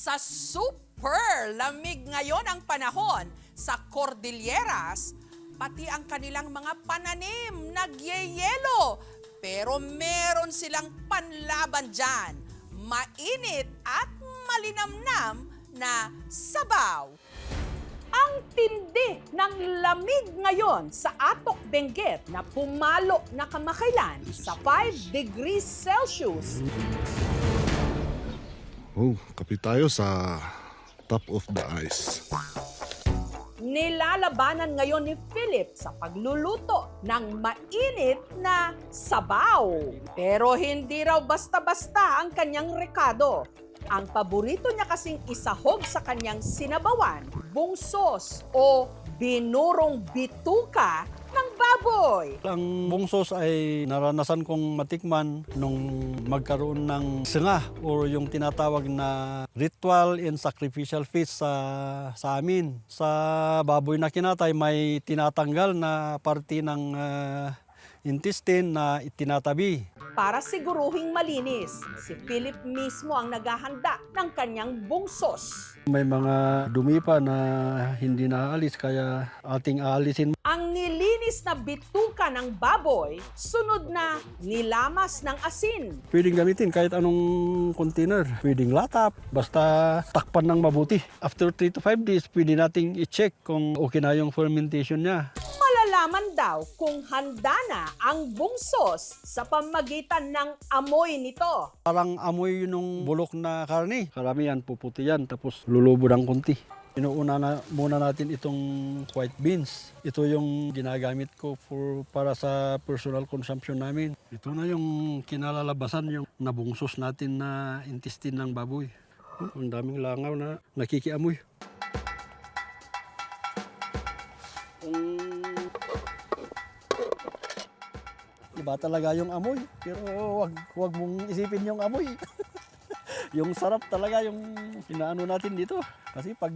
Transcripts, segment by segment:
Sa super lamig ngayon ang panahon sa Cordilleras, pati ang kanilang mga pananim nagyeyelo. Pero meron silang panlaban dyan. Mainit at malinamnam na sabaw. Ang tindi ng lamig ngayon sa Atok Benguet na pumalo na kamakailan sa 5 degrees Celsius. Oh, kapit tayo sa top of the ice. Nilalabanan ngayon ni Philip sa pagluluto ng mainit na sabaw. Pero hindi raw basta-basta ang kanyang rekado. Ang paborito niya kasing isahog sa kanyang sinabawan, bungsos o binurong bituka ng baboy. Ang bungsos ay naranasan kong matikman nung magkaroon ng singa o yung tinatawag na ritual and sacrificial feast sa amin. Sa baboy na kinatay may tinatanggal na parte ng intestine na itinatabi. Para siguruhing malinis, si Philip mismo ang naghahanda ng kanyang bungsos. May mga dumi pa na hindi naaalis kaya ating aalisin. Ang nilinis na bituka ng baboy, sunod na nilamas ng asin. Pwedeng gamitin kahit anong container. Pwedeng latap, basta takpan ng mabuti. After 3 to 5 days, pwede nating i-check kung okay na yung fermentation niya. Malalaman daw kung handa na ang bungsos sa pamagitan ng amoy nito. Parang amoy yung bulok na karne. Karamihan puputi yan, tapos lulubo ng konti. Inuuna na muna natin itong white beans. Ito yung ginagamit ko para sa personal consumption namin. Ito na yung kinalalabasan, yung nabungsos natin na intestine ng baboy. Ang daming langaw na nakikiamoy. Iba talaga yung amoy, pero wag mong isipin yung amoy. Yung sarap talaga yung inaano natin dito. Kasi pag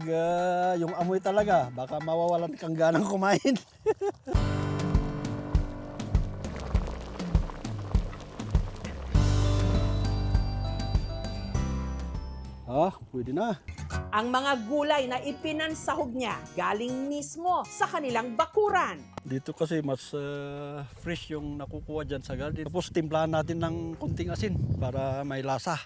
yung amoy talaga, baka mawawalan kang ganang kumain. Pwede na. Ang mga gulay na ipinansahog niya galing mismo sa kanilang bakuran. Dito kasi mas fresh yung nakukuha dyan sa garden. Tapos timplahan natin ng konting asin para may lasa.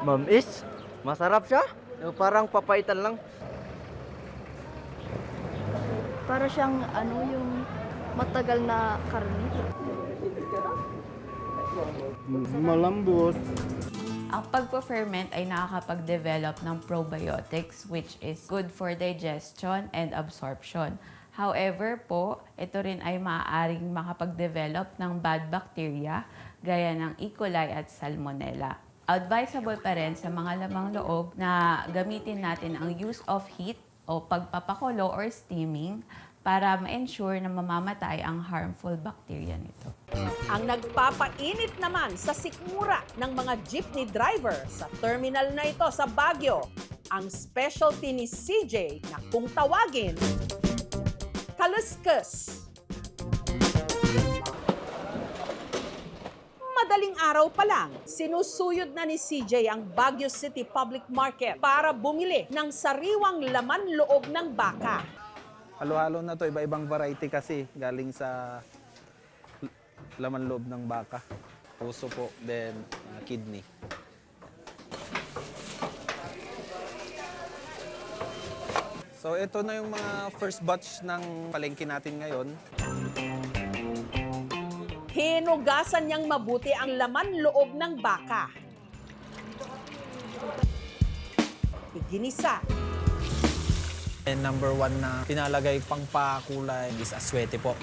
Mamis, masarap siya. Yung parang papaitan lang. Para siyang yung matagal na karne. Malambot. Ang pagpo-ferment ay nakakapag-develop ng probiotics which is good for digestion and absorption. However po, ito rin ay maaaring makapag-develop ng bad bacteria gaya ng E. coli at Salmonella. Advisable pa rin sa mga lamang loob na gamitin natin ang use of heat o pagpapakulo or steaming para ma-ensure na mamamatay ang harmful bacteria nito. Ang nagpapainit naman sa sikmura ng mga jeepney driver sa terminal na ito sa Baguio, ang specialty ni CJ na kung tawagin, kaluskus. Madaling araw pa lang, sinusuyod na ni CJ ang Baguio City Public Market para bumili ng sariwang laman loob ng baka. Halo-halo na to, iba-ibang variety kasi galing sa laman loob ng baka. Puso po, then kidney. So ito na yung mga first batch ng palengke natin ngayon. Hinugasan niyang mabuti ang laman loob ng baka. Iginisa. And number 1 na pinalagay pang pakulay is aswete po.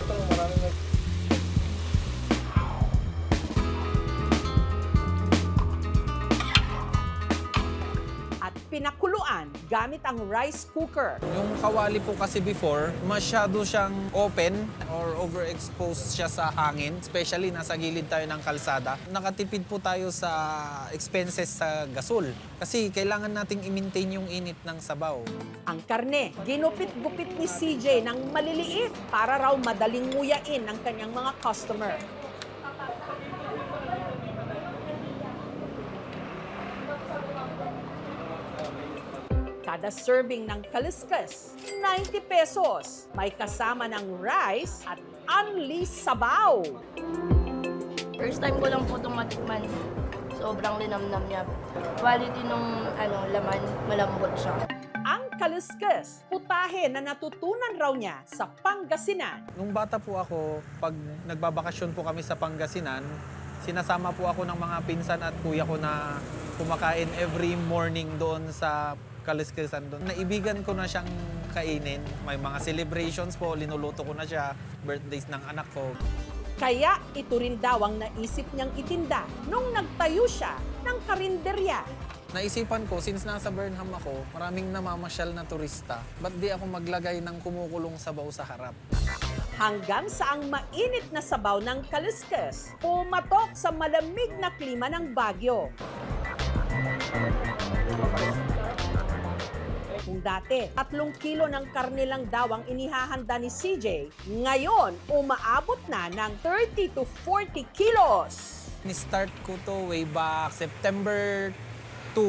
At pinakuluan gamit ang rice cooker. Yung kawali po kasi before, masyado siyang open or overexposed siya sa hangin. Especially nasa gilid tayo ng kalsada. Nakatipid po tayo sa expenses sa gasol. Kasi kailangan nating i-maintain yung init ng sabaw. Ang karne, ginupit-gupit ni CJ ng maliliit para raw madaling nguyain ng kanyang mga customer. Kada serving ng kaliskas, 90 pesos. May kasama ng rice at unli sabaw. First time ko lang po itong matikman. Sobrang linamnam niya. Quality nung laman, malambot siya. Ang kaliskas, putahe na natutunan raw niya sa Pangasinan. Nung bata po ako, pag nagbabakasyon po kami sa Pangasinan, sinasama po ako ng mga pinsan at kuya ko na kumakain every morning doon sa kaliskisan doon. Naibigan ko na siyang kainin. May mga celebrations po, linuluto ko na siya, birthdays ng anak ko. Kaya ito rin daw ang naisip niyang itinda nung nagtayo siya ng karinderya. Naisipan ko, since nasa Burnham ako, maraming namamasyal na turista, ba't di ako maglagay ng kumukulong sabaw sa harap? Hanggang sa ang mainit na sabaw ng kaliskas pumatok sa malamig na klima ng Baguio. Kung dati, 3 kilo ng karne lang daw ang inihahanda ni CJ, ngayon umaabot na ng 30 to 40 kilos. Ni-start ko to way back September 2,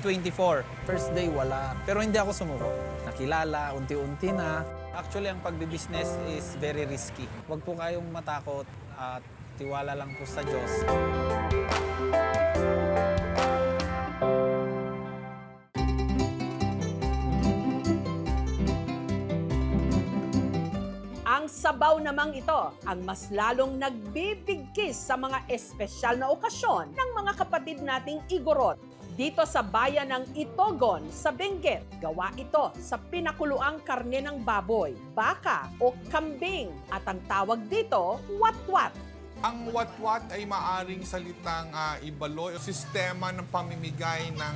2024. First day, wala. Pero hindi ako sumuko. Nakilala, unti-unti na. Actually, ang pagbibusiness is very risky. Huwag po kayong matakot at tiwala lang po sa Diyos. Ang sabaw namang ito ang mas lalong nagbibigkis sa mga espesyal na okasyon ng mga kapatid nating Igorot. Dito sa bayan ng Itogon sa Benguet, gawa ito sa pinakuluang karne ng baboy, baka o kambing at ang tawag dito, watwat. Ang watwat ay maaring salitang ibalo o sistema ng pamimigay ng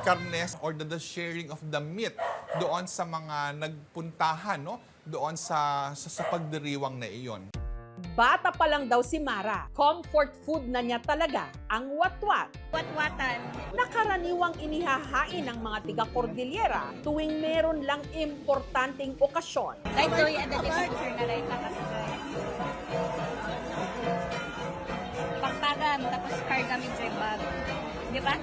karnes or the sharing of the meat doon sa mga nagpuntahan, no? Doon sa pagdiriwang na iyon. Bata pa lang daw si Mara, comfort food na niya talaga ang watwat. Watwatan. Nakaraniwang inihahain ng mga tiga-Cordillera tuwing meron lang importanteng okasyon. Like doy at the picture na rin nakasabay. Pagpagam, tapos kargamit joy bag. Di ba?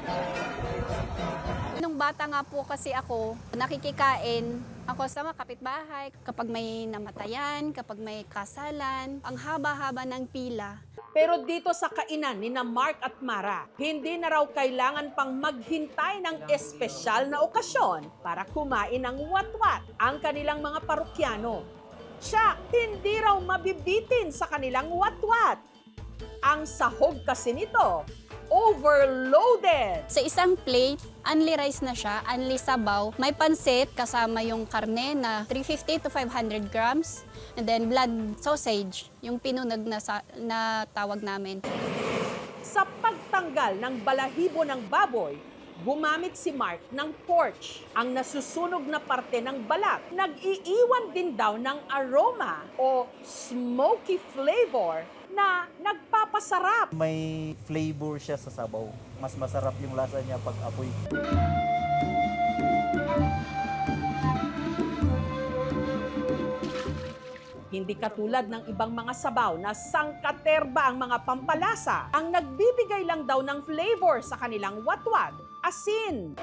Nung bata nga po kasi ako, nakikikain ako sa mga kapitbahay. Kapag may namatayan, kapag may kasalan, ang haba-haba ng pila. Pero dito sa kainan ni na Mark at Mara, hindi na raw kailangan pang maghintay ng espesyal na okasyon para kumain ng watwat ang kanilang mga parokyano. Siya, hindi raw mabibitin sa kanilang watwat. Ang sahog kasi nito, overloaded! Sa isang plate, unli rice na siya, unli sabaw. May pansit kasama yung karne na 350 to 500 grams. And then blood sausage, yung pinunag na tawag namin. Sa pagtanggal ng balahibo ng baboy, gumamit si Mark ng torch. Ang nasusunog na parte ng balat, nag-iiwan din daw ng aroma o smoky flavor na nagpapasarap. May flavor siya sa sabaw. Mas masarap yung lasa niya pag apoy. Hindi katulad ng ibang mga sabaw na sangkaterba ang mga pampalasa, ang nagbibigay lang daw ng flavor sa kanilang watwat, asin.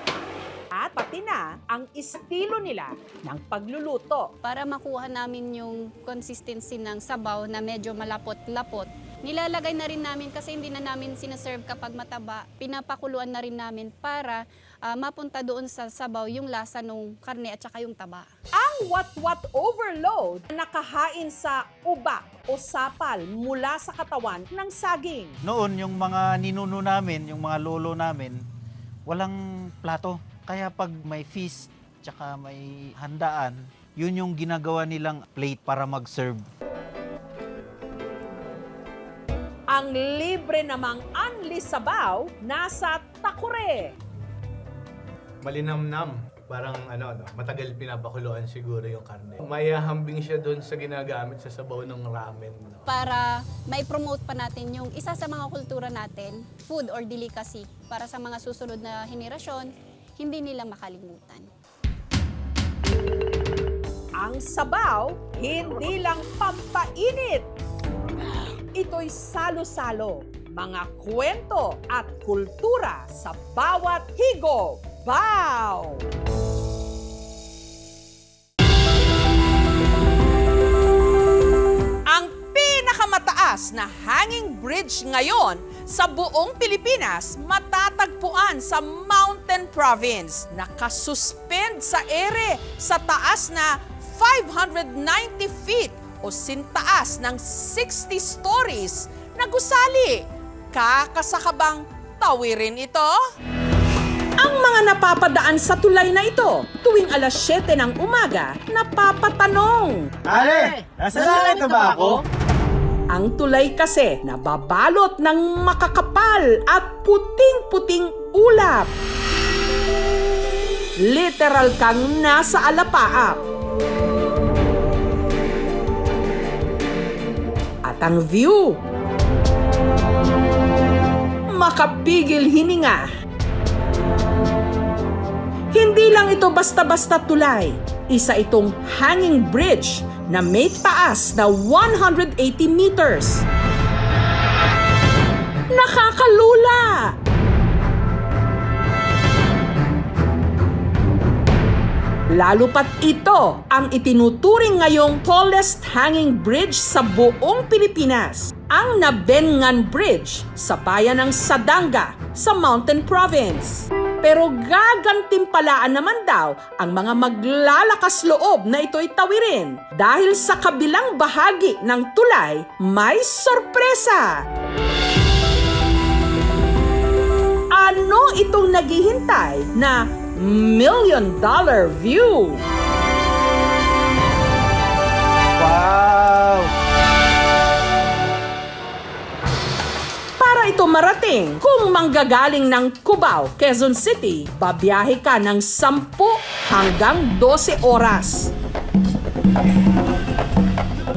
At pati na ang estilo nila ng pagluluto. Para makuha namin yung consistency ng sabaw na medyo malapot-lapot, nilalagay na rin namin kasi hindi na namin sinaserve kapag mataba. Pinapakuluan na rin namin para mapunta doon sa sabaw yung lasa ng karne at saka yung taba. Ang watwat overload nakahain sa uba o sapal mula sa katawan ng saging. Noon, yung mga ninuno namin, yung mga lolo namin, walang plato. Kaya pag may feast, tsaka may handaan, yun yung ginagawa nilang plate para mag-serve. Ang libre namang unli sabaw nasa Takure. malinamnam. Parang matagal pinapakuluan siguro yung karne. Mayahambing siya doon sa ginagamit sa sabaw ng ramen. Para mai-promote pa natin yung isa sa mga kultura natin, food or delicacy, para sa mga susunod na henerasyon, hindi nila makalimutan. Ang sabaw, hindi lang pampainit. Ito'y salo-salo, mga kwento at kultura sa bawat higo. Wow! Ang pinakamataas na hanging bridge ngayon sa buong Pilipinas matatagpuan sa Mountain Province. Nakasuspend sa ere sa taas na 590 feet o sintaas ng 60 stories na gusali. Kakasakabang tawirin ito? Ang mga napapadaan sa tulay na ito tuwing alas 7 ng umaga napapatanong. Ale! Nasa ito ba ako? Ang tulay kasi nababalot ng makakapal at puting-puting ulap. Literal kang nasa alapaap. At ang view, makapigil hininga. Hindi lang ito basta-basta tulay. Isa itong hanging bridge na may taas na 180 meters. Nakakalula! Lalo pat ito ang itinuturing ngayong tallest hanging bridge sa buong Pilipinas, ang Nabengan Bridge sa bayan ng Sadanga sa Mountain Province. Pero gagantimpalaan naman daw ang mga maglalakas loob na ito'y tawirin dahil sa kabilang bahagi ng tulay may sorpresa. Ano itong naghihintay na $1 million view? Wow! Para ito marating, kung manggagaling ng Cubao, Quezon City, babiyahe ka ng 10 hanggang 12 oras.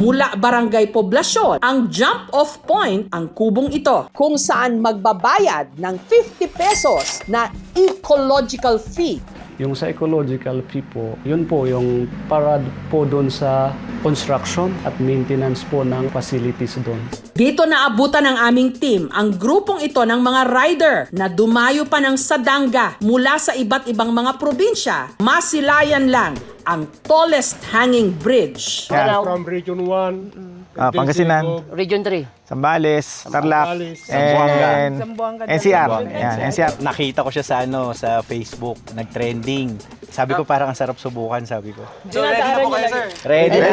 Mula Barangay Poblasyon, ang jump-off point ang kubong ito kung saan magbabayad ng 50 pesos na ecological fee. Yung sa ecological fee po, yun po yung para po doon sa construction at maintenance po ng facilities doon. Dito naabutan ng aming team ang grupong ito ng mga rider na dumayo pa ng Sadanga mula sa iba't ibang mga probinsya. Masilayan lang ang tallest hanging bridge. From Region 1, Pangasinan, Region 3. Sambales, Tarlac, and NCR. Yan, NCR. Nakita ko siya sa Facebook, nag-trending. Sabi ko parang ang sarap subukan, sabi ko. So ready na po kayo, sir? Ready na.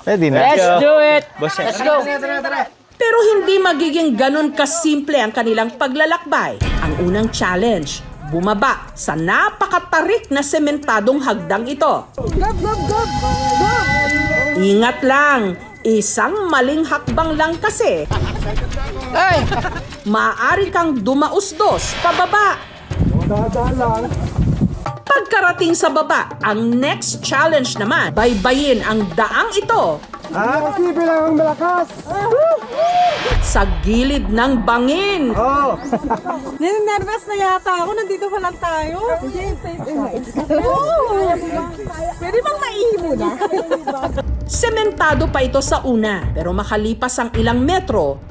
Ready na? Let's do it! Boss, Let's go! Pero hindi magiging ganun kasimple ang kanilang paglalakbay. Ang unang challenge, bumaba sa napakatarik na sementadong hagdang ito. Ingat lang, isang maling hakbang lang kasi. Maaari kang dumausdos pababa. Pagkarating sa baba, ang next challenge naman, baybayin ang daang ito. Posible lang ang malakas! Sa gilid ng bangin. Nervous na yata ako. Nandito pa lang tayo. Pwede bang maihimo na? Sementado pa ito sa una, pero makalipas ang ilang metro,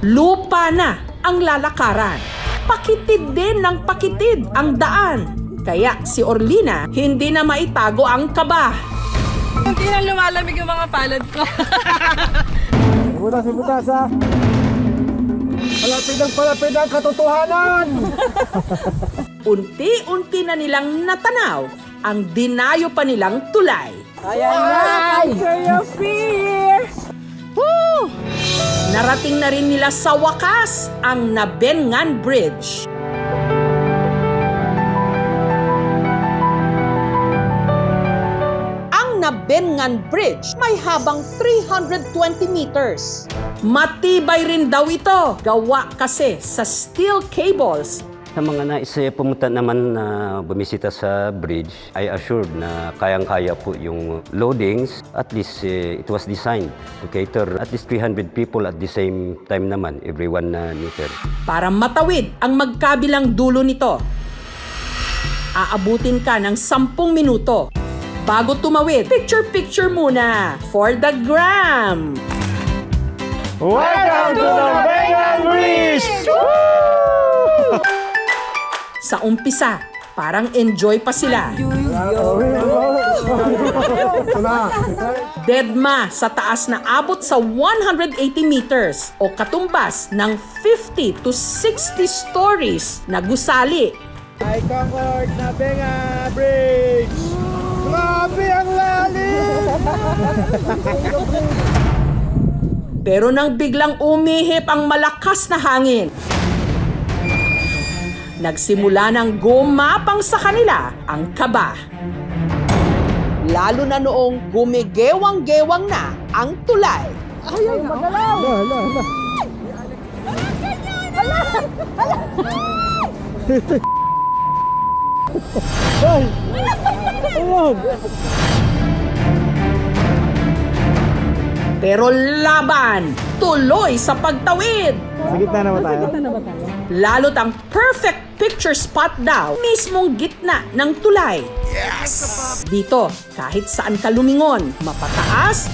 lupa na ang lalakaran. Pakitid din ng pakitid ang daan. Kaya si Orlina hindi na maitago ang kaba. Hindi na lumalamig yung mga palad ko. Butas ha! Palapit ang katotohanan! Unti-unti na nilang natanaw ang dinayo pa nilang tulay. Woo! Narating na rin nila sa wakas ang Nabengan Bridge. Nabengan Bridge may habang 320 meters. Matibay rin daw ito, gawa kasi sa steel cables Sa mga nais pumunta naman na bumisita sa bridge, I assured na kayang-kaya po yung loadings. At least it was designed to cater at least 300 people at the same time naman, every 1 meter. Para matawid ang magkabilang dulo nito, aabutin ka ng 10 minuto. Bago tumawid, picture-picture muna for the gram! Welcome to the Bengan Bridge! Sa umpisa, parang enjoy pa sila. Deadma sa taas na abot sa 180 meters o katumbas ng 50 to 60 stories na gusali. I conquered na Bengan Bridge! Grabe ang lalim! Pero nang biglang umihip ang malakas na hangin, nagsimula ng gumapang sa kanila ang kaba. Lalo na noong gumigewang-gewang na ang tulay. Ayaw magalaw! Pero laban, tuloy sa pagtawid. Sa gitna na ba tayo? Lalo't ang perfect picture spot daw, mismong gitna ng tulay. Yes! Dito, kahit saan ka lumingon, mapataas,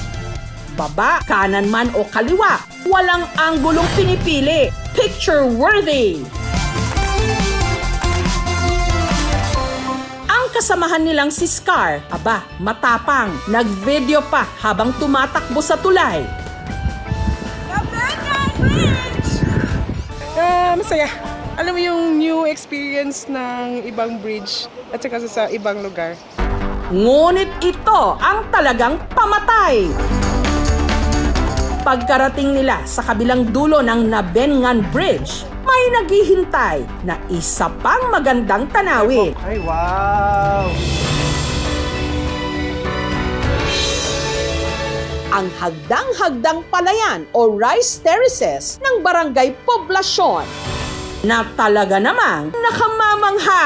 baba, kanan man o kaliwa, walang anggulong pinipili. Picture-worthy! Ang kasamahan nilang si Scar, aba, matapang, nag-video pa habang tumatakbo sa tulay. Masaya. Alam mo yung new experience ng ibang bridge at saka sa ibang lugar. Ngunit ito ang talagang pamatay. Pagkarating nila sa kabilang dulo ng Nabengan Bridge, may naghihintay na isa pang magandang tanawin. Ay, wow! Ang hagdang-hagdang palayan o rice terraces ng Barangay Poblasyon na talaga namang nakamamangha.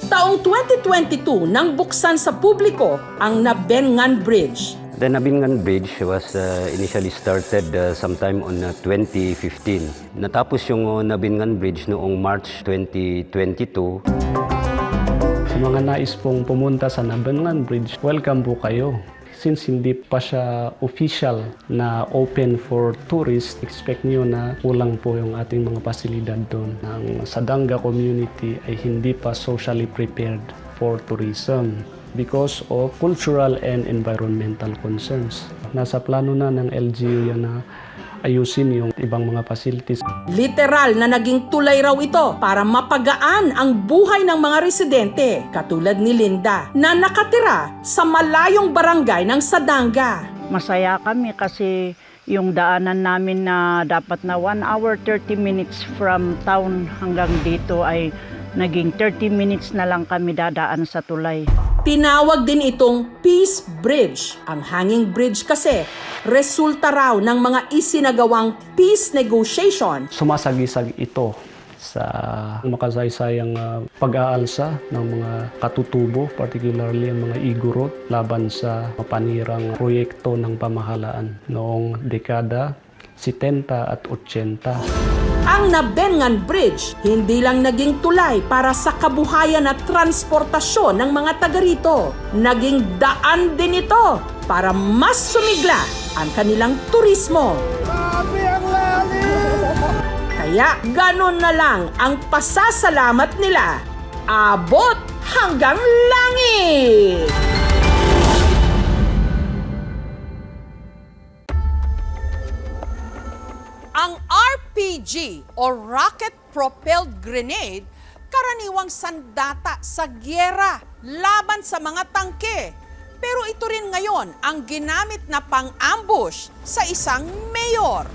Taong 2022 nang buksan sa publiko ang Nabengan Bridge. The Nabengan Bridge was initially started sometime on 2015. Natapos yung Nabengan Bridge noong March 2022. Sa mga nais pong pumunta sa Nabengan Bridge, welcome po kayo. Since hindi pa siya official na open for tourists, expect nyo na kulang po yung ating mga pasilidad doon. Ang Sadanga community ay hindi pa socially prepared for tourism because of cultural and environmental concerns. Nasa plano na ng LGU yan na ayusin yung ibang mga facilities. Literal na naging tulay raw ito para mapagaan ang buhay ng mga residente, katulad ni Linda na nakatira sa malayong barangay ng Sadanga. Masaya kami kasi yung daanan namin na dapat na 1 hour 30 minutes from town hanggang dito ay naging 30 minutes na lang kami dadaan sa tulay. Tinawag din itong Peace Bridge. Ang hanging bridge kasi, resulta raw ng mga isinagawang peace negotiation. Sumasagisag ito sa makasaysayang pag-aalsa ng mga katutubo, particularly ang mga igorot, laban sa panirang proyekto ng pamahalaan noong dekada 70 at 80. Ang Nabengan Bridge, hindi lang naging tulay para sa kabuhayan at transportasyon ng mga taga rito. Naging daan din ito para mas sumigla ang kanilang turismo. Kaya ganun na lang ang pasasalamat nila. Abot hanggang langit! Ang RPG o rocket-propelled grenade, karaniwang sandata sa gyera laban sa mga tangke. Pero ito rin ngayon ang ginamit na pang-ambush sa isang mayor.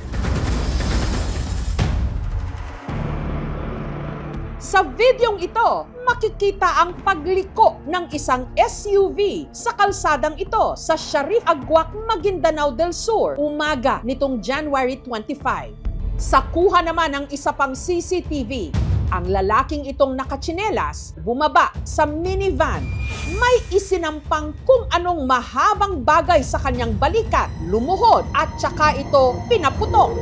Sa videong ito, makikita ang pagliko ng isang SUV sa kalsadang ito sa Sharif Agwak, Maguindanao del Sur, umaga nitong January 25. Sa kuha naman ng isa pang CCTV, ang lalaking itong nakatsinelas bumaba sa minivan. May isinampang kung anong mahabang bagay sa kanyang balikat, lumuhod at saka ito pinaputok.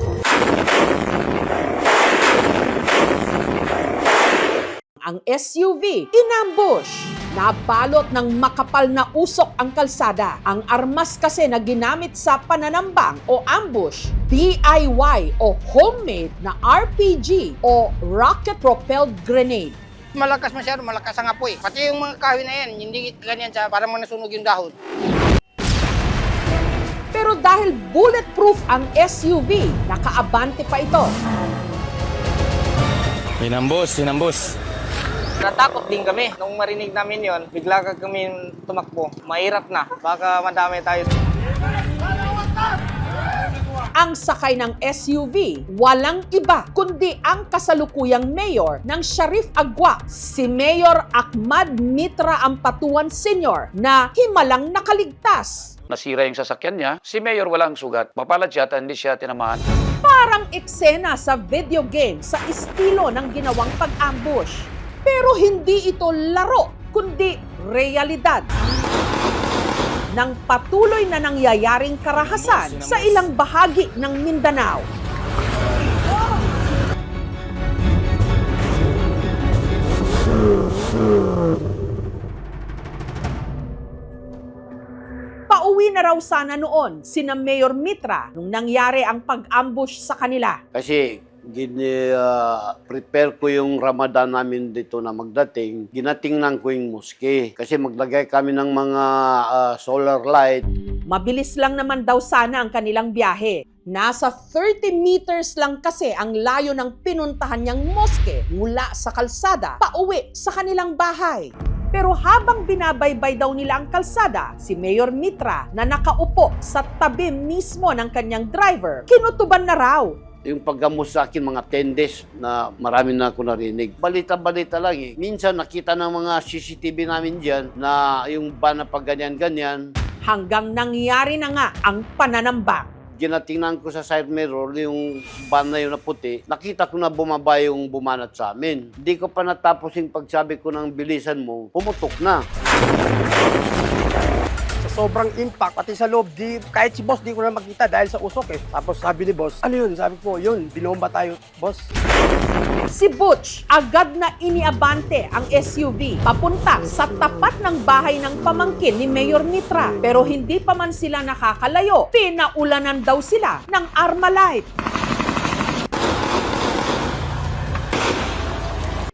Ang SUV inambush. Nabalot ng makapal na usok ang kalsada. Ang armas kasi na ginamit sa pananambang o ambush, DIY o homemade na RPG o rocket-propelled grenade. Malakas masyado, malakas ang apoy. Pati yung mga kahoy na yan, hindi ganyan siya, parang nasunog yung dahon. Pero dahil bulletproof ang SUV, nakaabante pa ito. Sinambos. Natakot din kami. Nung marinig namin yon, bigla kami tumakbo. Mahirap na. Baka madami tayo. Ang sakay ng SUV, walang iba kundi ang kasalukuyang mayor ng Sharif Agua, si Mayor Ahmad Mitra Ampatuan Sr. na himalang nakaligtas. Nasira yung sasakyan niya, si Mayor walang sugat. Mapalad siya at hindi siya tinamaan. Parang eksena sa video game sa estilo ng ginawang pag-ambush. Pero hindi ito laro, kundi realidad ng patuloy na nangyayaring karahasan sa ilang bahagi ng Mindanao. Pauwi na raw sana noon sina Mayor Mitra nung nangyari ang pag-ambush sa kanila. Kasi prepare ko yung Ramadan namin dito na magdating. Ginatingnan ko yung moske. Kasi maglagay kami ng mga solar light. Mabilis lang naman daw sana ang kanilang biyahe. Nasa 30 meters lang kasi ang layo ng pinuntahan niyang moske mula sa kalsada pauwi sa kanilang bahay. Pero habang binabaybay daw nila ang kalsada, si Mayor Mitra na nakaupo sa tabi mismo ng kanyang driver, kinutuban na raw. Yung paggamot sa akin, mga 10 days na marami na ako narinig. Balita-balita lang eh. Minsan nakita ng mga CCTV namin dyan na yung van na pag ganyan-ganyan. Hanggang nangyari na nga ang pananambang. Ginatingnan ko sa side mirror yung van na yun na puti. Nakita ko na bumaba yung bumanat sa amin. Hindi ko pa natapos yung pagsabi ko ng bilisan mo, pumutok na. Sobrang impact, pati sa loob, kahit si boss di ko na makita dahil sa usok eh. Tapos sabi ni boss, ano yun? Sabi ko, yun, binomba tayo, boss. Si Butch agad na iniabante ang SUV papunta sa tapat ng bahay ng pamangkin ni Mayor Mitra. Pero hindi pa man sila nakakalayo, pinaulanan daw sila ng Armalite.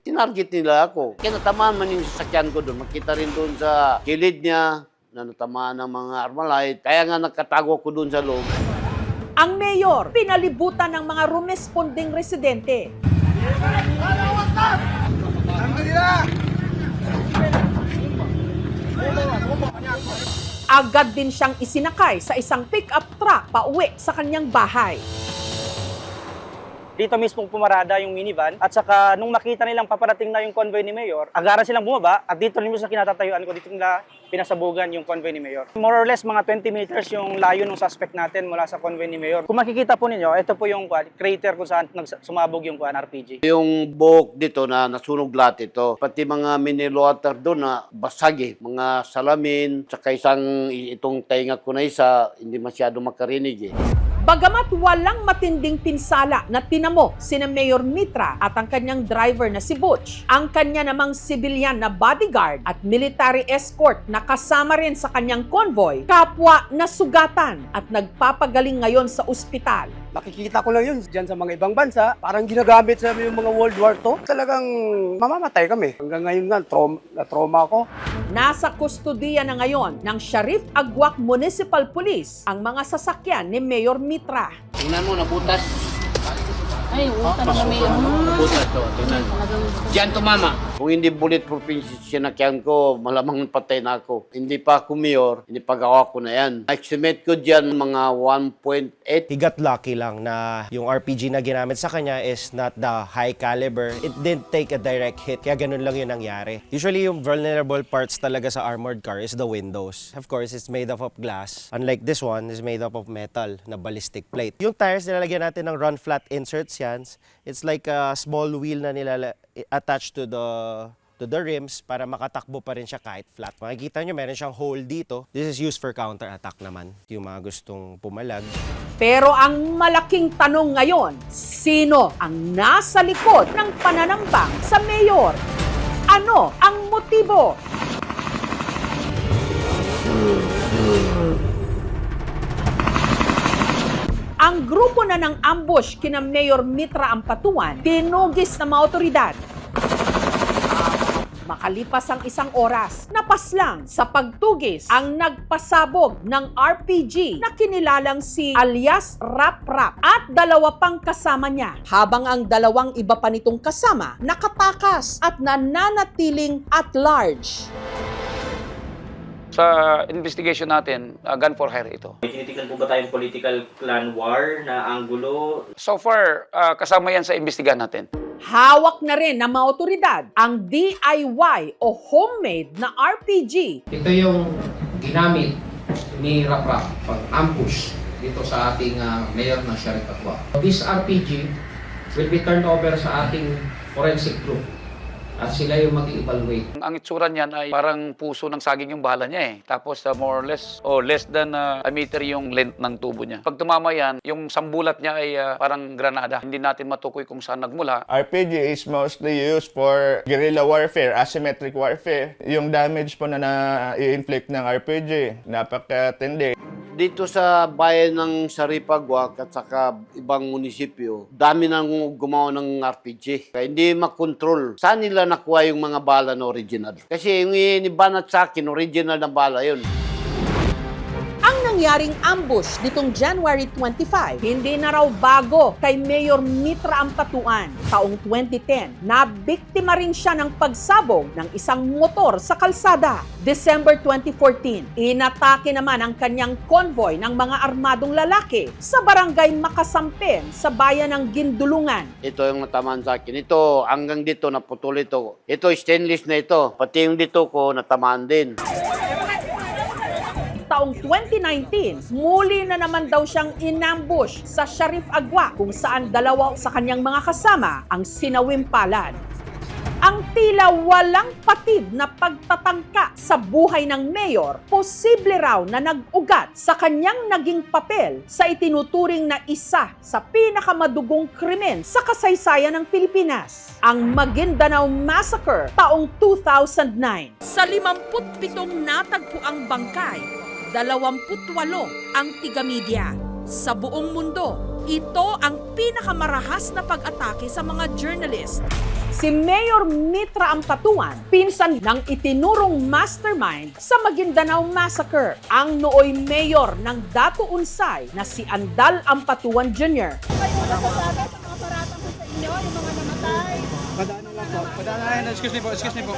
Tinarget nila ako. Kaya natamaan man yung sasakyan ko doon. Makita rin doon sa kilid niya na natamaan ng mga Armalite. Kaya nga nakatago ko doon sa loob. Ang mayor, pinalibutan ng mga rumesponding residente. Agad din siyang isinakay sa isang pick-up truck pauwi sa kanyang bahay. Dito mismo pumarada yung minivan at saka nung makita nilang paparating na yung convoy ni Mayor, agaran silang bumaba at dito rin sa kinatatayuan ko, dito nila pinasabugan yung convoy ni Mayor. More or less mga 20 meters yung layo ng suspect natin mula sa convoy ni Mayor. Kung makikita po ninyo, ito po yung crater kung saan sumabog yung RPG. Yung buhok dito na nasunog lahat ito, pati mga mineral water doon na basag eh. Mga salamin, saka itong tainga ko na isa, hindi masyado makarinig eh. Bagamat walang matinding pinsala na tinamo sina Mayor Mitra at ang kanyang driver na si Butch, ang kanya namang sibilyan na bodyguard at military escort na kasama rin sa kanyang convoy, kapwa na sugatan at nagpapagaling ngayon sa ospital. Nakikita ko lang yun dyan sa mga ibang bansa. Parang ginagamit sa yung mga World War II. Talagang mamamatay kami. Hanggang ngayon nga, na-trauma ako. Nasa kustudiya na ngayon ng Sharif Agua Municipal Police ang mga sasakyan ni Mayor Mitra. Tingnan mo, nabutas. Ay, utan na may Butas to, tingnan. Diyan tumama. Kung hindi bulletproof yung sinakyan ko, malamang patay na ako. Hindi pa ako mayor, hindi pa gawa ko na yan. Estimate ko dyan mga 1.8. He got lucky lang na yung RPG na ginamit sa kanya is not the high caliber. It didn't take a direct hit, kaya ganun lang yun nangyari. Usually yung vulnerable parts talaga sa armored car is the windows. Of course, it's made up of glass. Unlike this one, is made up of metal na ballistic plate. Yung tires, nilalagyan natin ng run flat inserts yan. It's like a small wheel na attached to the rims para makatakbo pa rin siya kahit flat. Makikita nyo, meron siyang hole dito. This is used for counter-attack naman, yung mga gustong pumalag. Pero ang malaking tanong ngayon, sino ang nasa likod ng pananambang sa mayor? Ano ang motibo? Ang grupo na ng ambush kina Mayor Mitra Ampatuan, tinugis ng mga otoridad. Makalipas ang isang oras, napaslang sa pagtugis ang nagpasabog ng RPG na kinilalang si alias Rap Rap at dalawa pang kasama niya. Habang ang dalawang iba pa nitong kasama nakatakas at nananatiling at large. Sa investigation natin, gun for hire ito. May tinitigan po ba tayong political clan war na anggulo? So far, kasama yan sa imbestigahan natin. Hawak na rin ng mga otoridad ang DIY o homemade na RPG. Ito yung ginamit ni Rap Rap pag-ambush dito sa ating mayor na Sheriff Atwa. This RPG will be turned over sa ating forensic group at sila yung mag-evaluate. Ang itsura niyan ay parang puso ng saging yung bala niya eh. Tapos more or less, less than a meter yung length ng tubo niya. Pag tumama yan, yung sambulat niya ay parang granada. Hindi natin matukoy kung saan nagmula. RPG is mostly used for guerrilla warfare, asymmetric warfare. Yung damage po na na-inflict ng RPG, napakatindi. Dito sa bayan ng Saripagwak at saka ibang munisipyo, dami nang gumawa ng RPG. Kaya hindi makontrol. Saan nila nakuha yung mga bala na original? Kasi yung inibanat sa akin, original na bala yun. Ang nangyaring ambush nitong January 25, hindi na raw bago kay Mayor Mitra Ampatuan. Taong 2010, nabiktima rin siya ng pagsabog ng isang motor sa kalsada. December 2014, inatake naman ang kanyang convoy ng mga armadong lalaki sa barangay Makasampen sa bayan ng Gindulungan. Ito yung natamaan sa akin. Ito, hanggang dito, naputol ito. Ito, stainless na ito. Pati yung dito ko, natamaan din. Taong 2019, muli na naman daw siyang inambush sa Sharif Agwa kung saan dalawa sa kanyang mga kasama ang sinawim palad. Ang tila walang patid na pagtatangka sa buhay ng mayor, posible raw na nag-ugat sa kanyang naging papel sa itinuturing na isa sa pinakamadugong krimen sa kasaysayan ng Pilipinas, ang Maguindanao Massacre taong 2009. Sa 57 natagpuang bangkay, 28 ang tiga-media. Sa buong mundo, ito ang pinakamarahas na pag-atake sa mga journalist. Si Mayor Mitra Ampatuan, pinsan ng itinurong mastermind sa Maguindanao Massacre, ang nooy mayor ng Dato Unsay na si Andal Ampatuan Jr. Excuse me po. Excuse me po.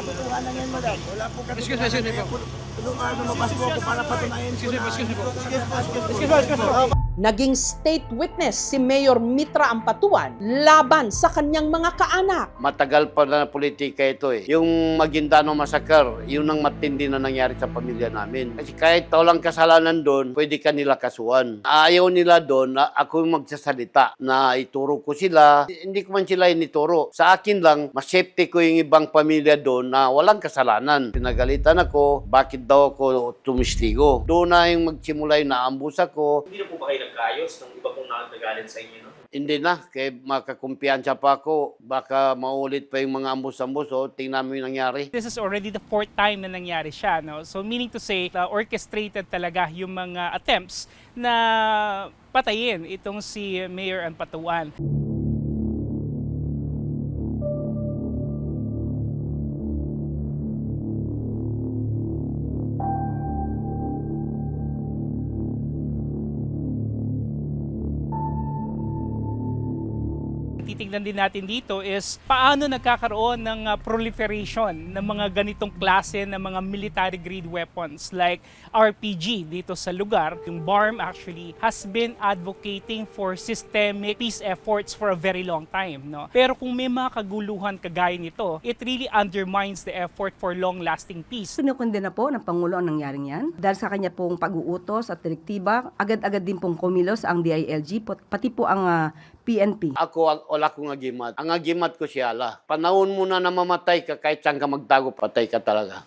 Naging state witness si Mayor Mitra Ampatuan laban sa kanyang mga kaanak. Matagal pa na politika ito eh. Yung Maguindanao Massacre, yun ang matindi na nangyari sa pamilya namin. Kasi kahit walang kasalanan doon, pwede ka nila kasuhan. Ayaw nila doon na ako yung magsasalita na ituro ko sila. Hindi ko man sila inituro. Sa akin lang, mas safety ko yung ibang pamilya doon na walang kasalanan. Pinagalitan ako, bakit daw ako tumistigo. Doon na yung magsimula yung naambus ako. Hindi na po ba kayo nagkaayos ng iba pong nagagalit sa inyo? No? Hindi na, kaya makakumpiyansya pa ako. Baka maulit pa yung mga ambus-ambus. Tingnan mo yung nangyari. This is already the 4th time na nangyari siya. No? So meaning to say, orchestrated talaga yung mga attempts na patayin itong si Mayor Ampatuan. titingnan din natin dito is paano nagkakaroon ng proliferation ng mga ganitong klase ng mga military grade weapons like RPG dito sa lugar. Yung BARM actually has been advocating for systemic peace efforts for a very long time, no? Pero kung may mga kaguluhan kagaya nito, it really undermines the effort for long-lasting peace. Kinukundena po ng Pangulo ang nangyaring yan. Dahil sa kanya pong pag-uutos at direktiba, agad-agad din pong kumilos ang DILG, pati po ang PNP. Ako, wala akong agimat. Ang agimat ko siya, panahon mo na namamatay ka, kahit saan ka magtago, patay ka talaga.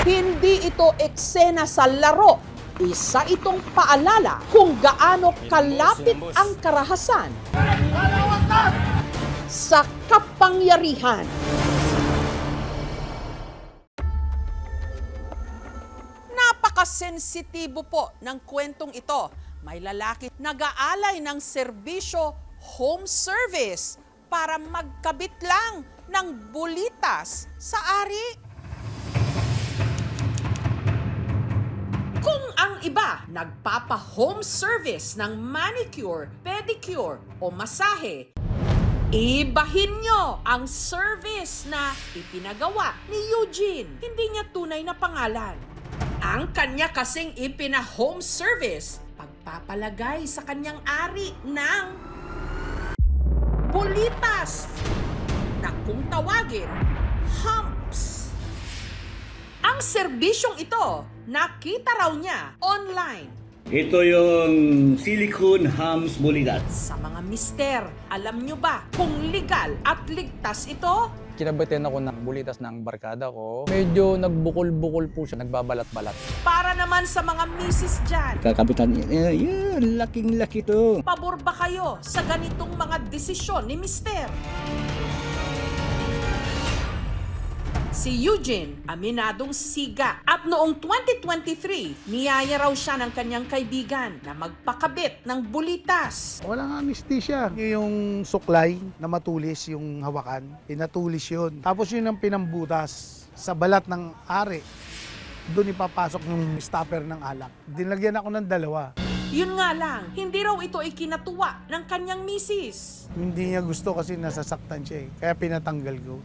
Hindi ito eksena sa laro. Isa itong paalala kung gaano kalapit ang karahasan sa kapangyarihan. Napakasensitibo po ng kwentong ito. May lalaki nag-aalay ng serbisyo home service para magkabit lang ng bulitas sa ari. Kung ang iba nagpapa-home service ng manicure, pedicure o masahe, ibahin nyo ang service na ipinagawa ni Eugene. Hindi niya tunay na pangalan. Ang kanya kasing ipina-home service, pagpapalagay sa kanyang ari ng bulitas na kung tawagin, humps. Ang serbisyong ito, nakita raw niya online. Ito yung silicone humps bulitas. Sa mga mister, alam nyo ba kung legal at ligtas ito? Kinabitan ako ng bulitas ng barkada ko. Medyo nagbukol-bukol po siya, nagbabalat-balat. Para naman sa mga misis dyan, Kakabitan niya, laking-laki to. pabor ba kayo sa ganitong mga desisyon ni mister? Si Eugene, aminadong siga. At noong 2023, niyaya raw siya ng kanyang kaibigan na magpakabit ng bulitas. Walang anesthesia. Yung suklay na matulis, yung hawakan, pinatulis yun. Tapos yun ang pinambutas sa balat ng ari. Doon ipapasok yung stopper ng alak. Dinlagyan ako ng 2. Yun nga lang, hindi raw ito ikinatuwa ng kanyang misis. Hindi niya gusto kasi nasasaktan siya eh. Kaya pinatanggal ko.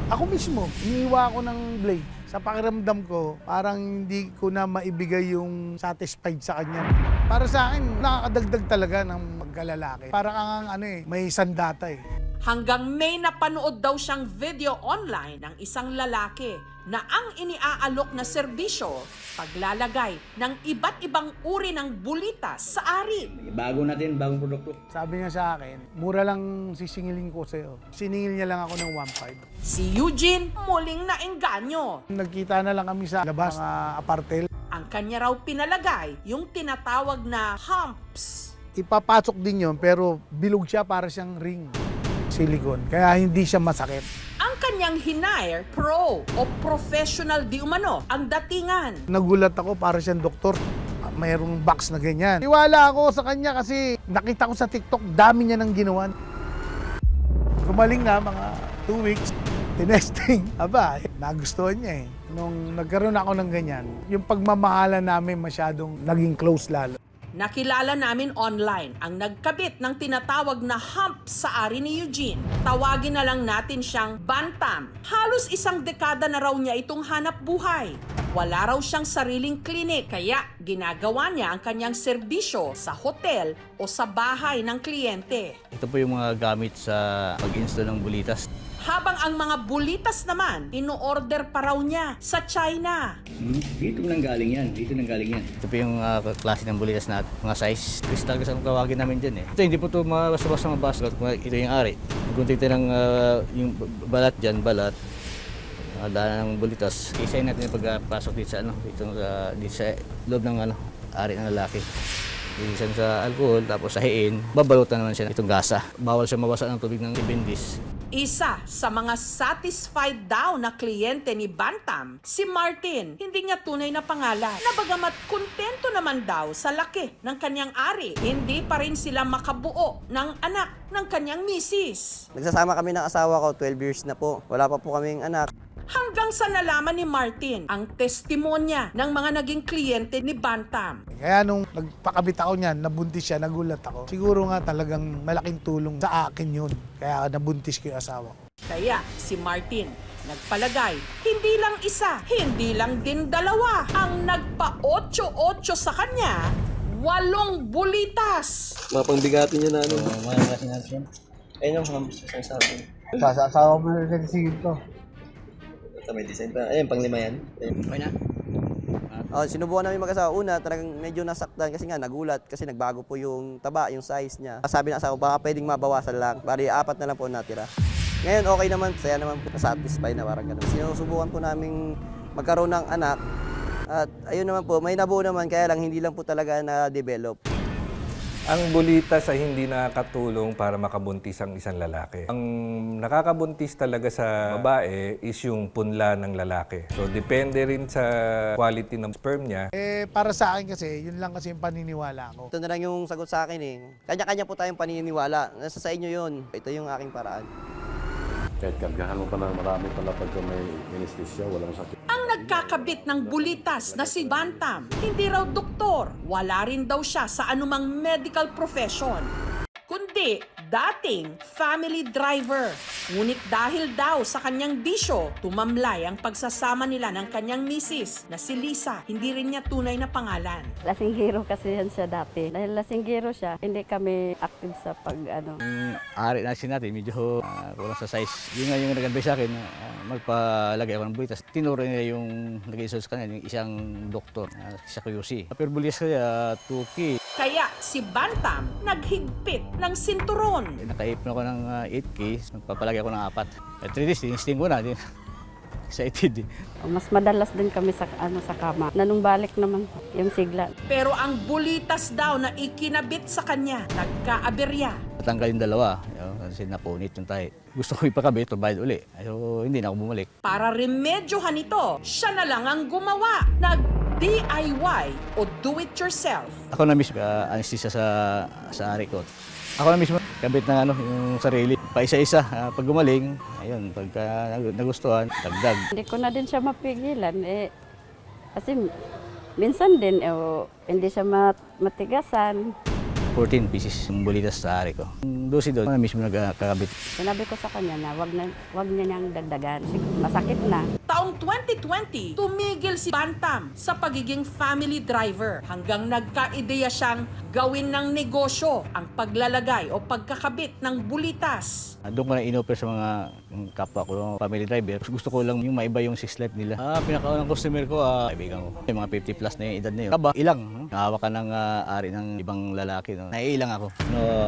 Ako mismo, iniiwa ako ng blade. Sa pakiramdam ko, parang hindi ko na maibigay yung satisfied sa kanya. Para sa akin, nakakadagdag talaga ng pagkalalaki. Parang may sandata eh. Hanggang may napanood daw siyang video online ng isang lalaki na ang iniaalok na serbisyo, paglalagay ng iba't ibang uri ng bulitas sa ari. Bago natin, bagong produkto. Sabi niya sa akin, mura lang sisingilin ko sa'yo. Siningil niya lang ako ng 1.5. Si Eugene muling naengganyo. Nagkita na lang kami sa labas, mga apartel. Ang kanya raw pinalagay yung tinatawag na humps. Ipapasok din yon pero bilog siya para siyang ring. Silicone, kaya hindi siya masakit. Ang kanyang hinire, pro o professional di umano, ang datingan. Nagulat ako para siyang doktor. Mayroong box na ganyan. Iwala ako sa kanya kasi nakita ko sa TikTok, dami niya nang ginawa. Gumaling na mga 2 weeks. Tinesting. Aba, nagustuhan niya eh. Nung nagkaroon ako ng ganyan, yung pagmamahalan namin masyadong naging close lalo. Nakilala namin online ang nagkabit ng tinatawag na hump sa ari ni Eugene. Tawagin na lang natin siyang Bantam. Halos 1 dekada na raw niya itong hanap buhay. Wala raw siyang sariling klinik kaya ginagawa niya ang kanyang serbisyo sa hotel o sa bahay ng kliyente. Ito po yung mga gamit sa pag-install ng bulitas. Habang ang mga bulitas naman, ino-order pa raw niya sa China. Dito nanggaling yan. Ito po yung klase ng bulitas na mga size. Crystal kasi ang tawagin namin dyan eh. Ito hindi po ito basta-basta mabasok. Ito yung ari. Kung titin ng yung balat dyan, daan ng bulitas. Isayin natin yung pagpasok dito sa loob ng ari ng lalaki. Ilisan sa alcohol, tapos sa hiin, babalutan naman siya ng itong gasa. Bawal siya mabasa ng tubig ng ibindis. Isa sa mga satisfied daw na kliyente ni Bantam, si Martin. Hindi niya tunay na pangalan. Nabagamat kontento naman daw sa laki ng kanyang ari, hindi pa rin sila makabuo ng anak ng kanyang misis. Nagsasama kami ng asawa ko, 12 years na po. Wala pa po kaming anak. hanggang sa nalaman ni Martin ang testimonya ng mga naging kliyente ni Bantam. Kaya nung nagpakabit ako niyan, nabuntis siya, nagulat ako. Siguro nga talagang malaking tulong sa akin yun. Kaya nabuntis ko yung asawa ko. Kaya si Martin nagpalagay, hindi lang isa, hindi lang din dalawa ang nagpa-8-8 sa kanya, 8 bulitas. Mga pangbigatin niya na ano. Mga pangbigatin natin. Ayun yung mga sasabi. Sa asawa mo na rin to. Ito may design pa. Ayun, pang 5 yan. Okay na? Sinubukan namin mag-asawa. Una, talagang medyo nasaktan kasi nga nagulat kasi nagbago po yung taba, yung size niya. Sabi ng asawa, baka pwedeng mabawasan lang. Bari 4 na lang po natira. Ngayon, okay naman. Saya naman po. Satisfy na parang gano'n. Sinusubukan po namin magkaroon ng anak. At ayun naman po, may nabuo naman kaya lang hindi lang po talaga na-develop. Ang bulitas ay hindi nakakatulong para makabuntis ang isang lalaki. Ang nakakabuntis talaga sa babae is yung punla ng lalaki. So depende rin sa quality ng sperm niya. Para sa akin kasi, yun lang kasi yung paniniwala ko. Ito na lang yung sagot sa akin eh. Kanya-kanya po tayong paniniwala. Nasa sa inyo yun. Ito yung aking paraan. Kahit kargahan mo pa na marami pala pagka may anesthesia, walang sakit. Ang nagkakabit ng bulitas na si Bantam, hindi raw doktor, wala rin daw siya sa anumang medical profession, kundi dating family driver. Ngunit dahil daw sa kanyang bisyo, tumamlay ang pagsasama nila ng kanyang misis na si Lisa. Hindi rin niya tunay na pangalan. Lasinggero kasi yan siya dati. Dahil lasinggero siya, hindi kami active sa Ari natin medyo kulang sa size. Yun nga yung nag-advise sa akin, magpalagay ako ng bulitas. Tinuro niya yung nag-isol sa kanya, yung isang doktor, sa QC. Pero bulitas kaya 2K. Kaya si Bantam naghigpit ng sinturon. Nakaipon ako ng 8K, magpapalagay ako ng 4. At 3 days, tinisting ko na. Excited. Mas madalas din kami sa kama. Nanumbalik naman yung sigla. Pero ang bulitas daw na ikinabit sa kanya, nagkaaberya. Tanggal yung dalawa, kasi napunit yung tayo. Gusto ko ipakabit, bayad uli. So, hindi na ako bumalik. Para remedyohan ito, siya na lang ang gumawa. Nag-DIY o do-it-yourself. Ako na mismo, anesthesia sa ari ko. Ako na mismo, kabit ng yung sarili. Paisa-isa, pag gumaling, ayun, pagka nagustuhan, dagdag. Hindi ko na din siya mapigilan. Kasi minsan din, hindi siya matigasan. 14 pieces yung bulitas sa ari ko. Yung dosi doon, ako na mismo nagkakabit. Sinabi ko sa kanya na wag niya niyang dagdagan. Masakit na. Taong 2020, tumigil si Bantam sa pagiging family driver hanggang nagkaideya siyang gawin ng negosyo ang paglalagay o pagkakabit ng bulitas. Doon ko na in-offer sa mga kapwa ko, family driver. Gusto ko lang yung maiba yung 6 life nila. Pinakaunang customer ko, kaibigan ko. Yung mga 50 plus na yung edad na yun. Kaba, ilang. Nahawa ka ng ari ng ibang lalaki. No? Naiilang ako.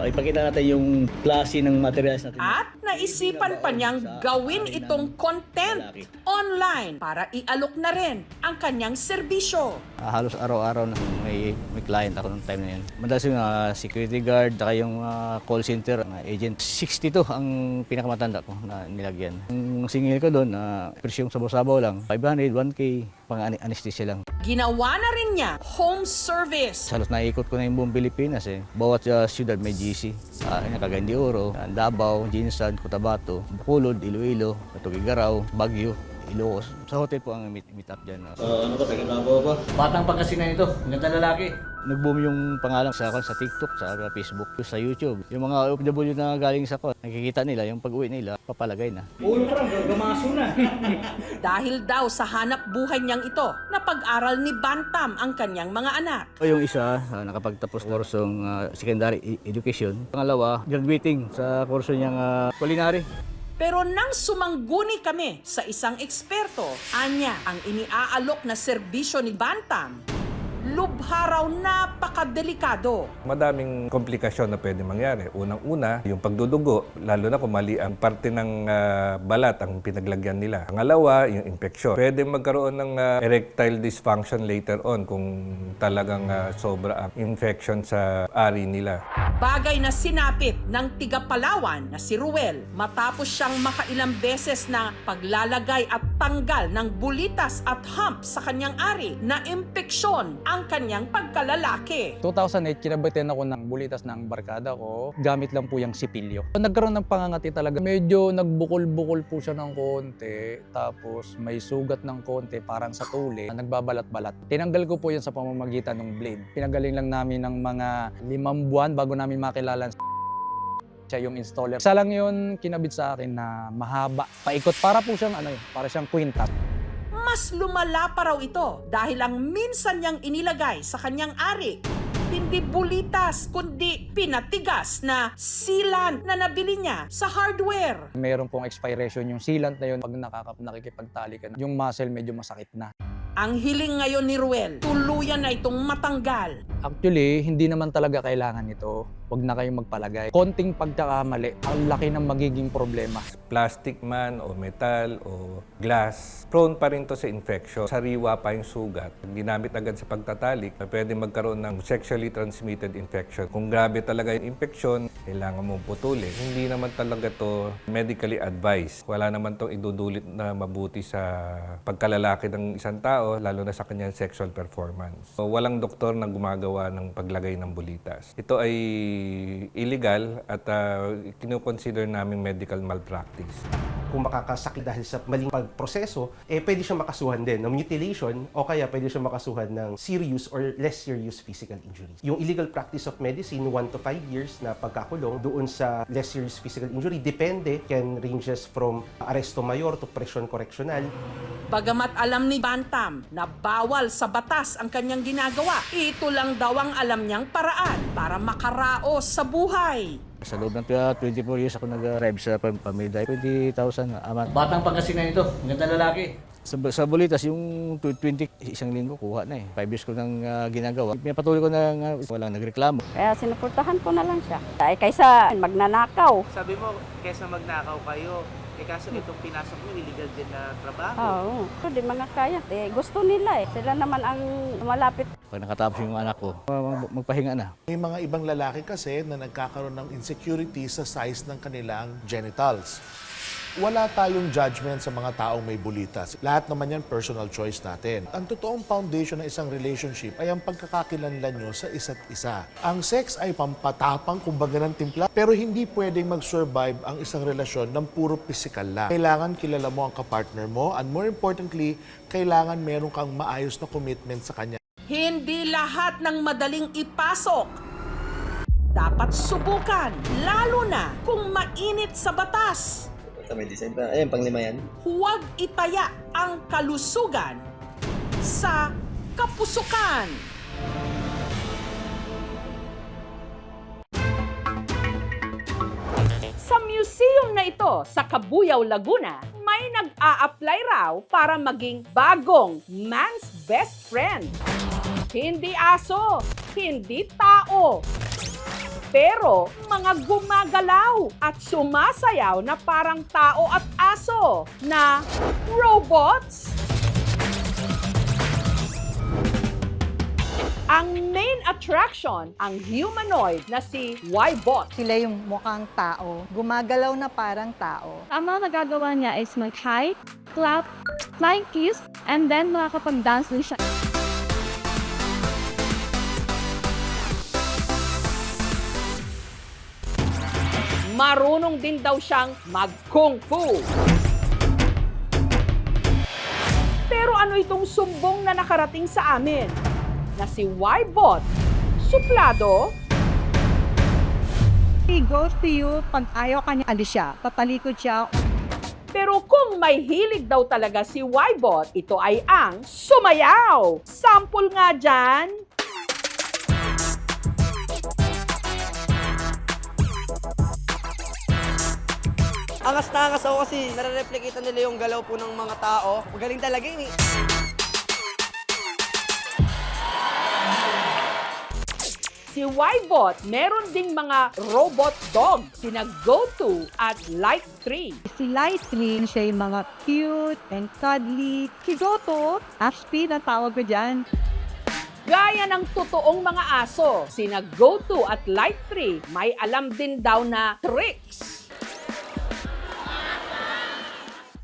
Ipakita natin yung klase ng materials natin. At naisipan pa niyang gawin itong content online para ialok na rin ang kanyang serbisyo. Halos araw-araw na may client ako ng time na yun. Madalas yung security guard, saka yung call center, agent. 62 ang pinakamatanda ko na nilagyan. Ang singil ko doon, presyong sabaw-sabaw lang. 500, 1K, pang anesthesia lang. Ginawa na rin niya home service. Halos naikot ko na yung buong Pilipinas eh. Bawat siyudad may GC. Cagayan de Oro, Davao, Jinsan, Cotabato, Bacolod, Iloilo, Tugigaraw, Baguio, Ilocos. Sa hotel po ang meet up dyan. Ano ba? Taga-Davao ba? Batang Pangasinan ito. Ganda lalaki. Nag-boom yung pangalan sa TikTok, sa Facebook, sa YouTube. Yung mga OFW na galing sa ko, nakikita nila yung pag-uwi nila, papalagay na. Ulo ka lang, gamaso na. Dahil daw sa hanap buhay niyang ito, napag-aral ni Bantam ang kanyang mga anak. Yung isa, nakapagtapos kursong secondary education. Pangalawa, graduating sa kurso niyang culinary. Pero nang sumangguni kami sa isang eksperto, anya ang iniaalok na serbisyo ni Bantam, lubha raw napakadelikado. Madaming komplikasyon na pwede mangyari. Unang-una, yung pagdudugo, lalo na kung mali ang parte ng balat ang pinaglagyan nila. Pangalawa, yung infeksyon. Pwede magkaroon ng erectile dysfunction later on kung talagang sobra ang infection sa ari nila. Bagay na sinapit ng tiga Palawan na si Ruel matapos siyang makailang beses na paglalagay at tanggal ng bulitas at hump sa kanyang ari na impeksyon ang kanyang pagkalalaki. 2008, kinabitan ako ng bulitas ng barkada ko. Gamit lang po yung sipilyo. Nagkaroon ng pangangati talaga. Medyo nagbukol-bukol po siya ng konti. Tapos may sugat ng konti parang sa tuli. Nagbabalat-balat. Tinanggal ko po yun sa pamamagitan ng blade. Pinagaling lang namin ng mga 5 buwan bago namin makilala siya yung installer. Isa lang yun kinabit sa akin na mahaba. Paikot para po siyang para siyang kwintas. Mas lumala pa raw ito dahil ang minsan niyang inilagay sa kanyang ari, hindi bulitas kundi pinatigas na sealant na nabili niya sa hardware. Meron pong expiration yung sealant na yun. Pag nakikipagtali ka na, yung muscle medyo masakit na. Ang hiling ngayon ni Ruel, tuluyan na itong matanggal. Actually, hindi naman talaga kailangan ito. Huwag na kayong magpalagay. Konting pagkakamali, ang laki ng magiging problema. Plastic man o metal o glass, prone pa rin to sa infection. Sariwa pa yung sugat. Ginamit agad sa pagtatalik, pwede magkaroon ng sexually transmitted infection. Kung grabe talaga yung infection, kailangan mong putulin. Hindi naman talaga to medically advised. Wala naman tong idudulot na mabuti sa pagkalalaki ng isang tao, lalo na sa kanyang sexual performance. So, walang doktor na gumagawa ng paglagay ng bulitas. Ito ay illegal at kino-consider namin medical malpractice. Kung makakasakit dahil sa maling pagproseso, pwede siya makasuhan din ng mutilation o kaya pwede siya makasuhan ng serious or less serious physical injuries. Yung illegal practice of medicine, 1 to 5 years na pagkakulong. Doon sa less serious physical injury, depende, can ranges from arresto mayor to presyon correctional. Bagamat alam ni Bantam na bawal sa batas ang kanyang ginagawa, ito lang daw ang alam niyang paraan para makaraos sa buhay. Sa loob ng 24 years ako nag-arrive sa pamilya. 20,000 aman. Batang Pangasinan ito. Ganda lalaki. Sa bulitas, yung 20, isang linggo, kuha na eh. 5 years ko nang ginagawa. Pinapatuloy ko na walang nagreklamo. Kaya sinuportahan ko na lang siya. Dahil kaysa magnanakaw. Sabi mo, kaysa magnakaw kayo, kaso itong pinasok mo, illegal din na trabaho. Oo, hindi mga kaya. Gusto nila eh. Sila naman ang malapit. Pag nakatapos yung anak ko, magpahinga na. May mga ibang lalaki kasi na nagkakaroon ng insecurity sa size ng kanilang genitals. Wala tayong judgment sa mga taong may bulitas. Lahat naman yan personal choice natin. Ang totoong foundation ng isang relationship ay ang pagkakakilanlan nyo sa isa't isa. Ang sex ay pampatapang, kumbaga ng timpla, pero hindi pwedeng mag-survive ang isang relasyon ng puro physical lang. Kailangan kilala mo ang kapartner mo, and more importantly, kailangan meron kang maayos na commitment sa kanya. Hindi lahat ng madaling ipasok dapat subukan, lalo na kung mainit sa batas. May design pa. Ayun, pang-5 yan. Huwag itaya ang kalusugan sa kapusukan. Sa museum na ito sa Cabuyao, Laguna, may nag-a-apply raw para maging bagong man's best friend. Hindi aso, hindi tao, pero mga gumagalaw at sumasayaw na parang tao at aso na robots. Ang main attraction, ang humanoid na si Y-Bot. Sila yung mukhang tao, gumagalaw na parang tao. Ang mga nagagawa niya is mag-hike, clap, flying kiss, and then makakapag-dance din siya. Marunong din daw siyang mag-kung fu. Pero ano itong sumbong na nakarating sa amin? Na si Y-Bot, suplado? He goes to you, pag ayaw ka niya, alis siya. Tatalikod siya. Pero kung may hilig daw talaga si Y-Bot, ito ay ang sumayaw. Sample nga dyan. Angas na angas ako kasi nare-replicate nila yung galaw po ng mga tao. Magaling talaga yun eh. Si Y-Bot, meron ding mga robot dog, sina Go-To at Light 3. Si Light 3, siya yung mga cute and cuddly. Si Goto, Ashby na tawag ko dyan. Gaya ng totoong mga aso, sina Go2 at Light3 may alam din daw na tricks.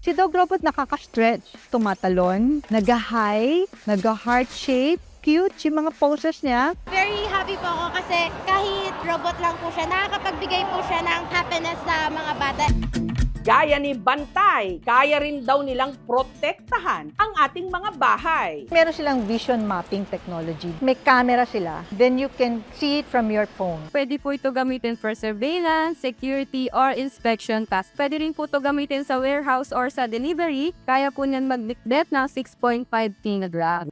Si Dog Robot nakaka-stretch, tumatalon, nag-high, nag-heart shape, cute yung mga poses niya. Very happy po ako kasi kahit robot lang po siya, nakakapagbigay po siya ng happiness sa mga bata. Gaya ni Bantay, kaya rin daw nilang protektahan ang ating mga bahay. Meron silang vision mapping technology. May camera sila. Then you can see it from your phone. Pwede po ito gamitin for surveillance, security, or inspection task. Pwede rin po ito gamitin sa warehouse or sa delivery. Kaya po niyan mag-depth ng 6.5 kg.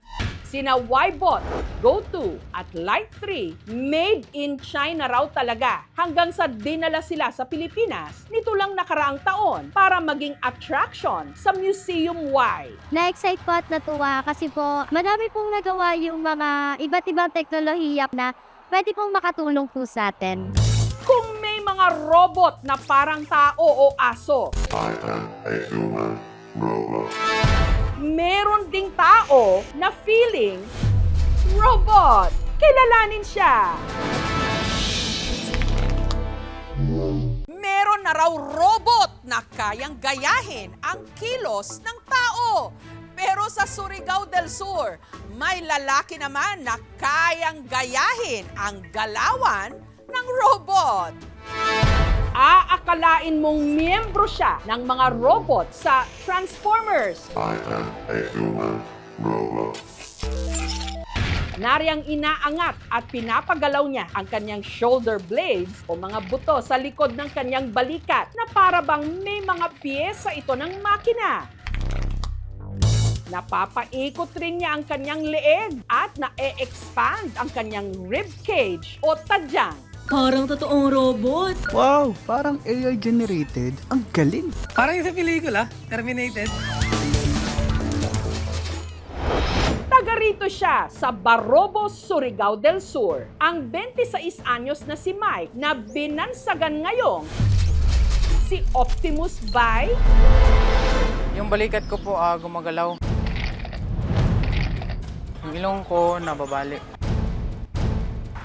Sina Ybot, Go2 at Light3 made in China raw talaga hanggang sa dinala sila sa Pilipinas nito lang nakaraang taon para maging attraction sa Museum Y. Na-excite po at natuwa kasi po madami pong nagawa yung mga iba't ibang teknolohiya na pwede pong makatulong po sa atin. Kung may mga robot na parang tao o aso, meron ding tao na feeling robot. Kilalanin siya. Meron na raw robot na kayang gayahin ang kilos ng tao. Pero sa Surigao del Sur, may lalaki naman na kayang gayahin ang galawan ng robot. Aakalain mong miyembro siya ng mga robot sa Transformers. Nariyang inaangat at pinapagalaw niya ang kanyang shoulder blades o mga buto sa likod ng kanyang balikat na para bang may mga piyesa ito ng makina. Napapaikot rin niya ang kanyang leeg at na-expand ang kanyang rib cage o tadyang. Parang totoong robot. Wow, parang AI generated. Ang galing. Parang yung sa pelikula, Terminated. Taga rito siya sa Barobo, Surigao del Sur. Ang 26 anyos na si Mike na binansagan ngayong si Optimus Bay. Yung balikat ko po gumagalaw. Yung ilong ko nababalik.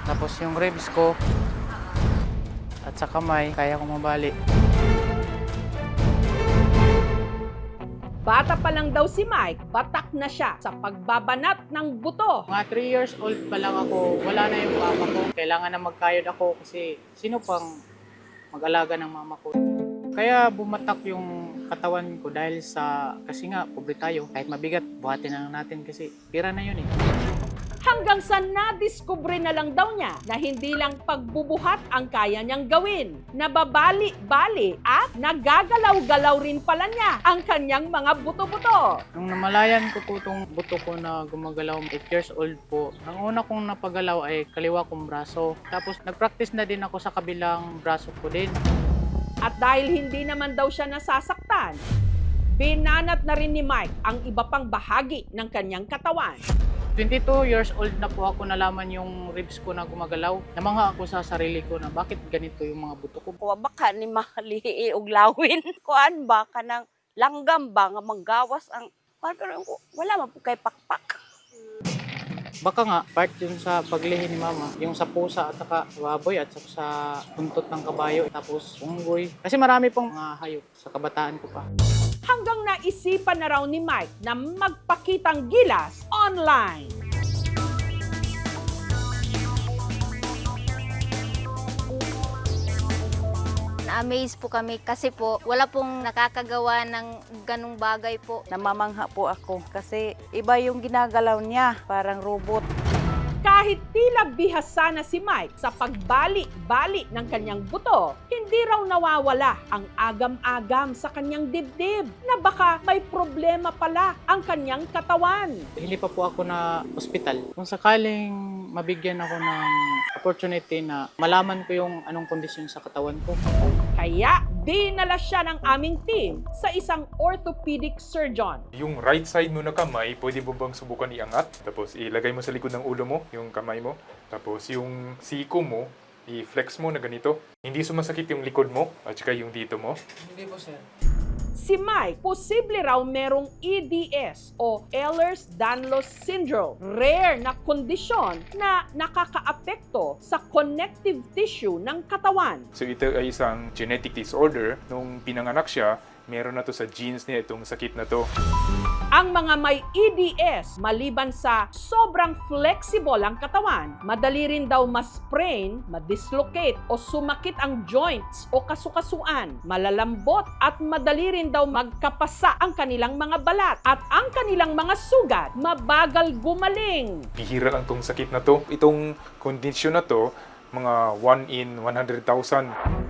Tapos yung ribs ko at sa kamay, kaya ko mabalik. Bata pa lang daw si Mike, batak na siya sa pagbabanat ng buto. Mga 3 years old pa lang ako, wala na yung mama ko. Kailangan na magkayod ako kasi sino pang mag-alaga ng mama ko. Kaya bumatak yung katawan ko dahil kasi nga, pobre tayo. Kahit mabigat, buhatin na natin kasi pira na yun eh. Hanggang sa nadiskubre na lang daw niya na hindi lang pagbubuhat ang kaya niyang gawin. Nababali-bali at nagagalaw-galaw rin pala niya ang kanyang mga buto-buto. Nung namalayan ko po itong buto ko na gumagalaw, 8 years old po, ang una kong napagalaw ay kaliwa kong braso. Tapos nagpractice na din ako sa kabilang braso ko din. At dahil hindi naman daw siya nasasaktan, binanat na rin ni Mike ang iba pang bahagi ng kanyang katawan. 22 years old na po ako, nalaman yung ribs ko na gumagalaw. Namangha ako sa sarili ko na bakit ganito yung mga buto ko. Kuha baka ni mali og lawin. Kuan ba ka ng langgam ba nga manggawas ang pero wala man po kay pakpak. Baka nga, part yun sa paglihi ni mama, yung sa pusa at saka baboy at saka sa buntot ng kabayo, tapos unggoy. Kasi marami pong mga hayop sa kabataan ko pa. Hanggang naisipan na raw ni Mike na magpakitang gilas online. Na-amaze po kami kasi po wala pong nakakagawa ng ganung bagay po. Namamangha po ako kasi iba yung ginagalaw niya, parang robot. Kahit tila bihasa na si Mike sa pagbali-bali ng kanyang buto, hindi raw nawawala ang agam-agam sa kanyang dibdib na baka may problema pala ang kanyang katawan. Hindi pa po ako na ospital. Kung sakaling mabigyan ako ng opportunity na malaman ko yung anong kondisyon sa katawan ko. Kaya dinala siya ng aming team sa isang orthopedic surgeon. Yung right side mo na kamay, pwede mo bang subukan iangat? Tapos ilagay mo sa likod ng ulo mo, yung kamay mo. Tapos yung siko mo, i-flex mo na ganito. Hindi sumasakit yung likod mo at saka yung dito mo. Hindi po, sir. Si Mike, posible raw merong EDS o Ehlers-Danlos Syndrome, rare na kondisyon na nakakaapekto sa connective tissue ng katawan. So ito ay isang genetic disorder. Nung pinanganak siya, meron na to sa genes niya itong sakit na to. Ang mga may EDS, maliban sa sobrang flexible ang katawan, madali rin daw ma-sprain, ma-dislocate o sumakit ang joints o kasukasuan, malalambot at madali rin daw magkapasa ang kanilang mga balat at ang kanilang mga sugat, mabagal gumaling. Bihira lang tong sakit na to. Itong kondisyon na to, mga 1 in 100,000.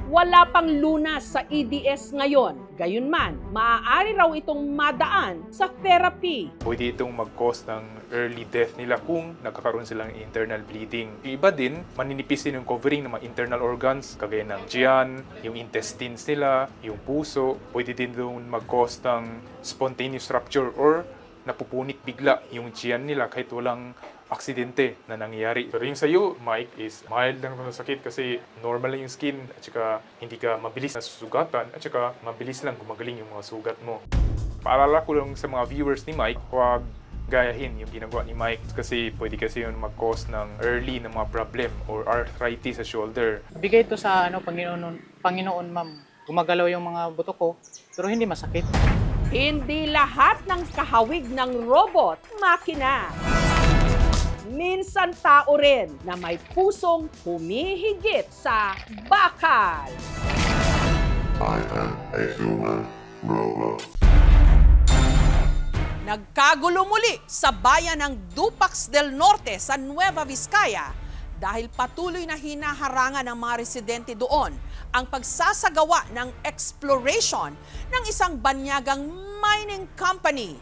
Wala pang lunas sa EDS ngayon. Gayunman, maaari raw itong madaan sa therapy. Pwede itong mag-cause ng early death nila kung nagkakaroon sila ng internal bleeding. Yung iba din, maninipis din yung covering ng mga internal organs, kagaya ng tiyan, yung intestines nila, yung puso. Pwede din doon mag-cause ng spontaneous rupture or napupunit bigla yung tiyan nila kahit walang aksidente na nangyayari. Pero yung sa'yo, Mike, is mild lang na sakit kasi normal lang yung skin at saka hindi ka mabilis na susugatan at saka mabilis lang gumagaling yung mga sugat mo. Paalala ko lang sa mga viewers ni Mike, huwag gayahin yung ginagawa ni Mike kasi pwede kasi yun mag-cause ng early na mga problem or arthritis sa shoulder. Bigay ito sa Panginoon, ma'am. Gumagalaw yung mga buto ko, pero hindi masakit. Hindi lahat ng kahawig ng robot, makina. Minsan tao rin na may pusong humihigit sa bakal. I am a human robot. Nagkagulo muli sa bayan ng Dupax del Norte sa Nueva Vizcaya dahil patuloy na hinaharangan ng mga residente doon ang pagsasagawa ng exploration ng isang banyagang mining company.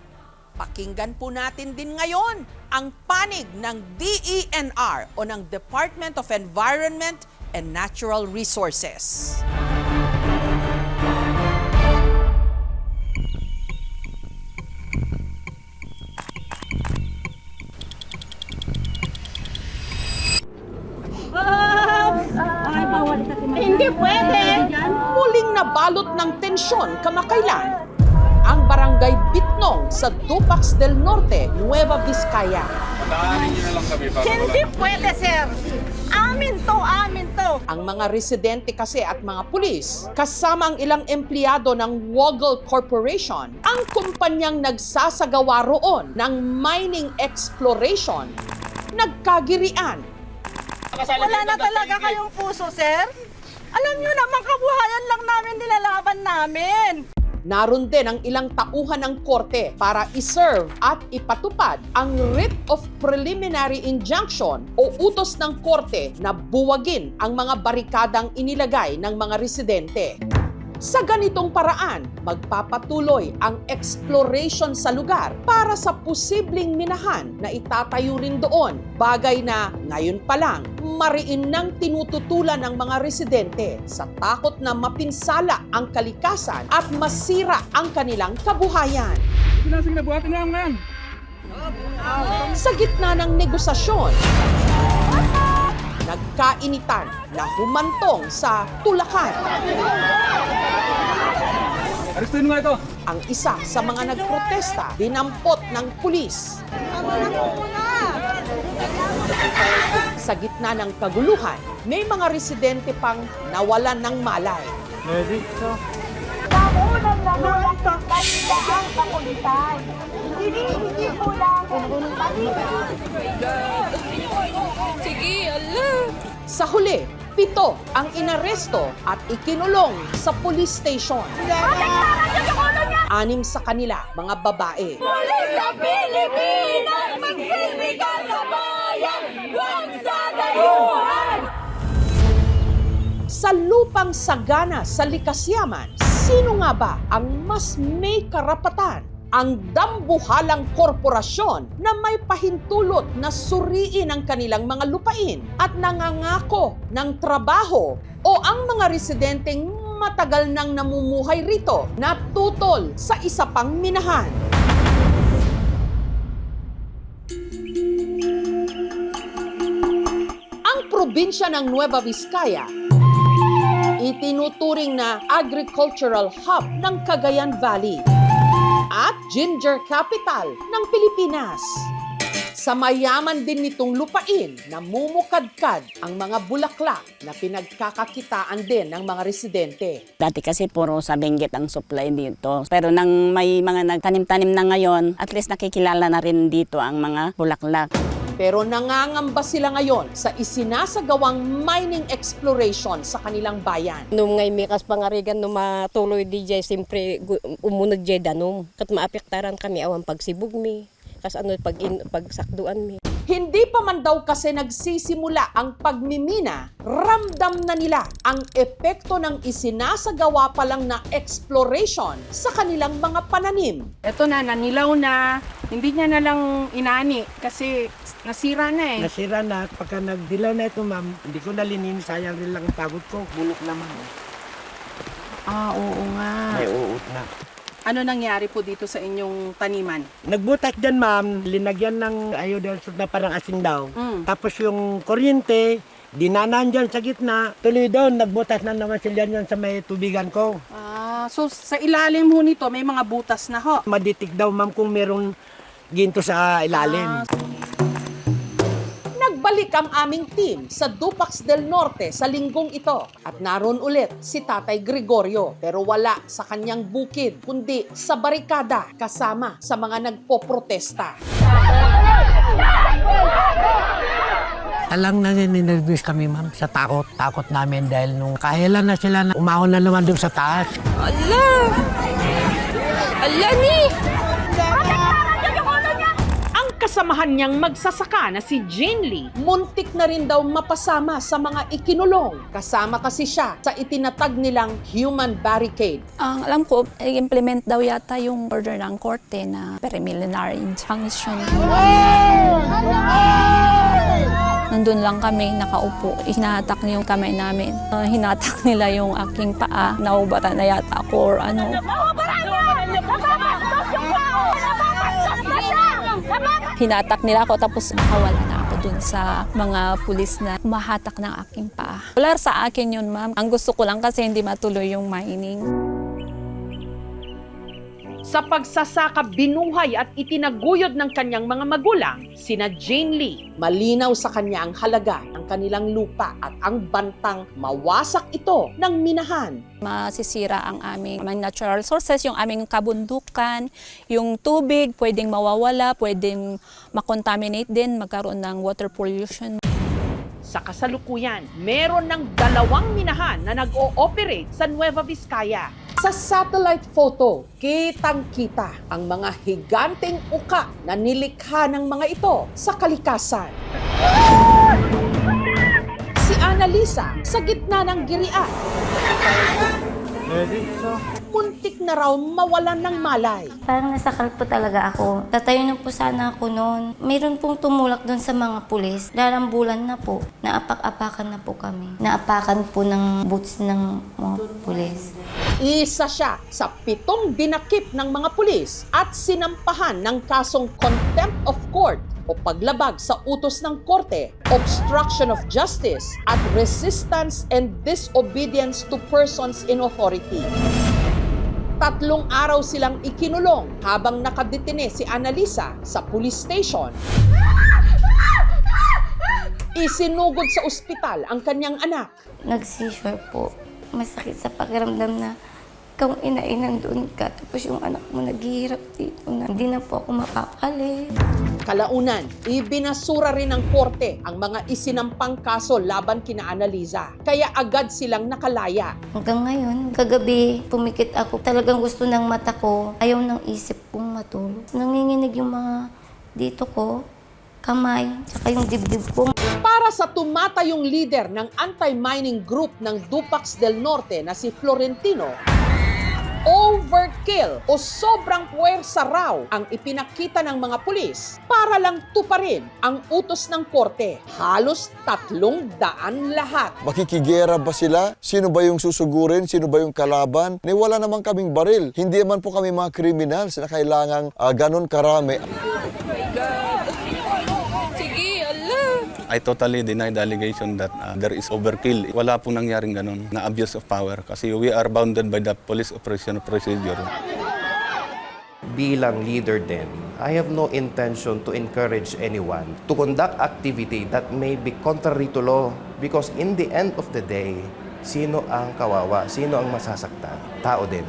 Pakinggan po natin din ngayon ang panig ng DENR o ng Department of Environment and Natural Resources. Hindi pwede! Muling nabalot ng tensyon kamakailan ang barangay Bitnong sa Dupax del Norte, Nueva Vizcaya. Pataanin niyo na lang kami para Hindi pwede, sir! Amin to! Ang mga residente kasi at mga pulis, kasama ang ilang empleyado ng Woggle Corporation, ang kumpanyang nagsasagawa roon ng mining exploration, nagkagirian. Wala na talaga kayong puso, sir? Alam niyo naman, kabuhayan lang namin nilalaban namin. Naroon din ang ilang tauhan ng korte para iserve at ipatupad ang writ of preliminary injunction o utos ng korte na buwagin ang mga barikadang inilagay ng mga residente. Sa ganitong paraan, magpapatuloy ang exploration sa lugar para sa posibleng minahan na itatayo rin doon. Bagay na ngayon pa lang, mariin nang tinututulan ng mga residente sa takot na mapinsala ang kalikasan at masira ang kanilang kabuhayan. Sa gitna ng negosasyon, nagkainitan na humantong sa tulakan. Arestuhin mo nga ito! Ang isa sa mga nagprotesta, dinampot ng pulis. Sa gitna ng kaguluhan, may mga residente pang nawalan ng malay. Pangunan lang naman kanila ang kapulisan. Hindi ko lang Sige, ala! Sa huli, 7 ang inaresto at ikinulong sa police station. 6 sa kanila, mga babae. Pulis sa Pilipinas! Magsilbi ka sa bayan! Huwag sa dayuhan! Sa lupang sagana sa likas yaman, sino nga ba ang mas may karapatan? Ang dambuhalang korporasyon na may pahintulot na suriin ang kanilang mga lupain at nangangako ng trabaho o ang mga residenteng matagal nang namumuhay rito na tutol sa isa pang minahan. Ang probinsya ng Nueva Vizcaya, itinuturing na agricultural hub ng Cagayan Valley at ginger capital ng Pilipinas. Sa mayaman din nitong lupain, namumukadkad ang mga bulaklak na pinagkakakitaan din ng mga residente. Dati kasi puro sa Benguet ang supply dito. Pero nang may mga nagtanim-tanim na ngayon, at least nakikilala na rin dito ang mga bulaklak. Pero nangangamba sila ngayon sa isinasagawang mining exploration sa kanilang bayan. Nung ngay mikas pangarigan no matuloy di jay simpre umunod jay danom. Kat maapektaran kami awan pagsibog mi. Kas ano pagsakduan mi. Hindi pa man daw kasi nagsisimula ang pagmimina, ramdam na nila ang epekto ng isinasagawa pa lang na exploration sa kanilang mga pananim. Ito na, nanilaw na, hindi niya na lang inani kasi nasira na eh. Nasira na, pagka nagdilaw na ito ma'am, hindi ko nalinin, sayang rin lang ang pagod ko, bulok naman. Ah, oo nga. May uut na. Ano nangyari po dito sa inyong taniman? Nagbutas dyan ma'am, linagyan ng iodine na parang asing daw. Tapos yung kuryente, dinanan dyan sa gitna, tuloy doon, nagbutas na naman sila yan sa may tubigan ko. Ah, so sa ilalim ho nito may mga butas na ho. Maditik daw ma'am kung merong ginto sa ilalim. Nagbalik ang aming team sa Dupax del Norte sa linggong ito at naroon ulit si Tatay Gregorio pero wala sa kanyang bukid kundi sa barikada kasama sa mga nagpoprotesta. Talang naninervous kami ma'am sa takot namin dahil nung kailan na sila na umahon na naman doon sa taas. Allah! Allah ni! Kasamahan niyang magsasaka na si Jane Lee, muntik na rin daw mapasama sa mga ikinulong. Kasama kasi siya sa itinatag nilang human barricade. Ang alam ko, i-implement daw yata yung order ng korte na preliminary injunction. Nandun lang kami, nakaupo. Hinahatak niya yung kamay namin. Hinatak nila yung aking paa. Naubatan na yata ako or ano. Hinatak nila ako tapos nakawala na ako dun sa mga pulis na humahatak ng aking paa. Wala sa akin yun, ma'am. Ang gusto ko lang kasi hindi matuloy yung mining. Sa pagsasaka binuhay at itinaguyod ng kanyang mga magulang, sina Jane Lee, malinaw sa kanya ang halaga ng kanilang lupa at ang bantang mawasak ito ng minahan. Masisira ang aming natural sources, yung aming kabundukan, yung tubig, pwedeng mawawala, pwedeng makontaminate din, magkaroon ng water pollution. Sa kasalukuyan, meron ng 2 minahan na nag-ooperate sa Nueva Vizcaya. Sa satellite photo, kitang-kita ang mga higanteng uka na nilikha ng mga ito sa kalikasan. Si Annalisa sa gitna ng girian. Muntik na raw mawalan ng malay. Parang nasakal po talaga ako. Tatayo na po sana ako noon. Mayroon pong tumulak doon sa mga pulis. Larambulan na po. Naapak-apakan na po kami. Naapakan po ng boots ng mga pulis. Isa siya sa 7 dinakip ng mga pulis at sinampahan ng kasong contempt of court o paglabag sa utos ng korte, obstruction of justice at resistance and disobedience to persons in authority. 3 araw silang ikinulong habang nakadetine si Annalisa sa police station. Isinugod sa ospital ang kanyang anak. Nag-seizure po. Masakit sa pakiramdam na ikaw ina-inan doon ka, tapos yung anak mo naghihirap dito na hindi na po ako mapapali. Kalaunan, ibinasura rin ng korte ang mga isinampang kaso laban kina Annalisa. Kaya agad silang nakalaya. Hanggang ngayon, kagabi, pumikit ako. Talagang gusto ng mata ko. Ayaw ng isip kong matulog. Nanginginig yung mga dito ko, kamay, tsaka yung dibdib ko. Para sa tumatayong leader ng anti-mining group ng Dupax del Norte na si Florentino, overkill o sobrang puwersa raw ang ipinakita ng mga pulis para lang tuparin ang utos ng korte. Halos 300 lahat. Makikigera ba sila? Sino ba yung susugurin? Sino ba yung kalaban? Wala naman kaming baril. Hindi naman po kami mga criminals na kailangang ganun karami. Sige, Allah! I totally deny the allegation that there is overkill. Wala pong nangyaring ganun na abuse of power kasi we are bounded by the police operation procedure. Bilang leader din, I have no intention to encourage anyone to conduct activity that may be contrary to law because in the end of the day, sino ang kawawa? Sino ang masasaktan? Tao din.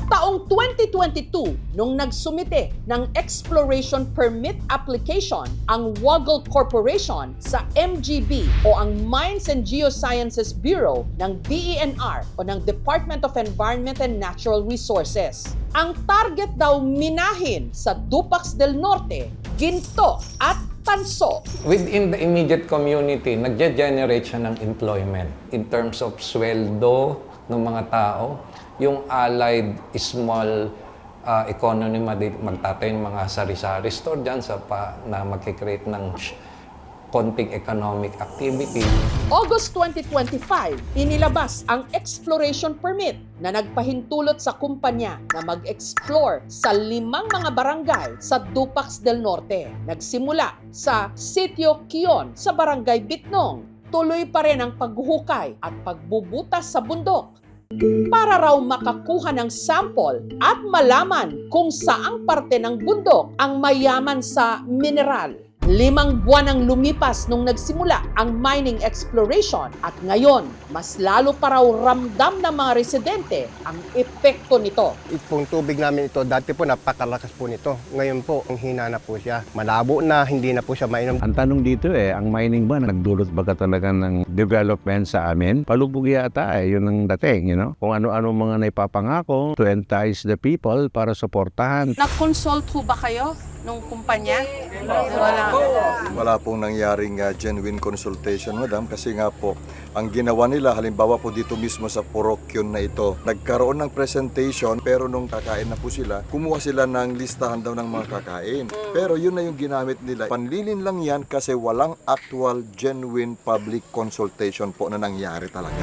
Taong 2022, nung nagsumite ng exploration permit application ang Waggle Corporation sa MGB o ang Mines and Geosciences Bureau ng DENR o ng Department of Environment and Natural Resources. Ang target daw minahin sa Dupax del Norte, ginto at tanso. Within the immediate community, nagge-generate siya ng employment in terms of sweldo ng mga tao. Yung allied small economy, magtatayo ng mga sari-sari store dyan na magkikreate ng konting economic activity. August 2025, inilabas ang exploration permit na nagpahintulot sa kumpanya na mag-explore sa 5 mga barangay sa Dupax del Norte. Nagsimula sa Sitio Kion sa Barangay Bitnong. Tuloy pa rin ang paghuhukay at pagbubutas sa bundok para raw makakuha ng sample at malaman kung saang parte ng bundok ang mayaman sa mineral. 5 buwan ang lumipas nung nagsimula ang mining exploration at ngayon, mas lalo pa raw ramdam ng mga residente ang epekto nito. Itong tubig namin ito, dati po napakalakas po nito. Ngayon po, ang hina na po siya. Malabo na, hindi na po siya mainom. Ang tanong dito ang mining ba nagdulot ba talaga ng development sa amin? Palubog yata yun ang dating, Kung ano-ano mga naipapangako to entice the people para suportahan. Nag-consult ho ba kayo nung kumpanya? Wala pong nangyaring genuine consultation, madam, kasi nga po, ang ginawa nila, halimbawa po dito mismo sa Porokyon na ito, nagkaroon ng presentation, pero nung kakain na po sila, kumuha sila ng listahan daw ng mga kakain. Pero yun na yung ginamit nila. Panlilin lang yan kasi walang actual, genuine public consultation po na nangyari talaga.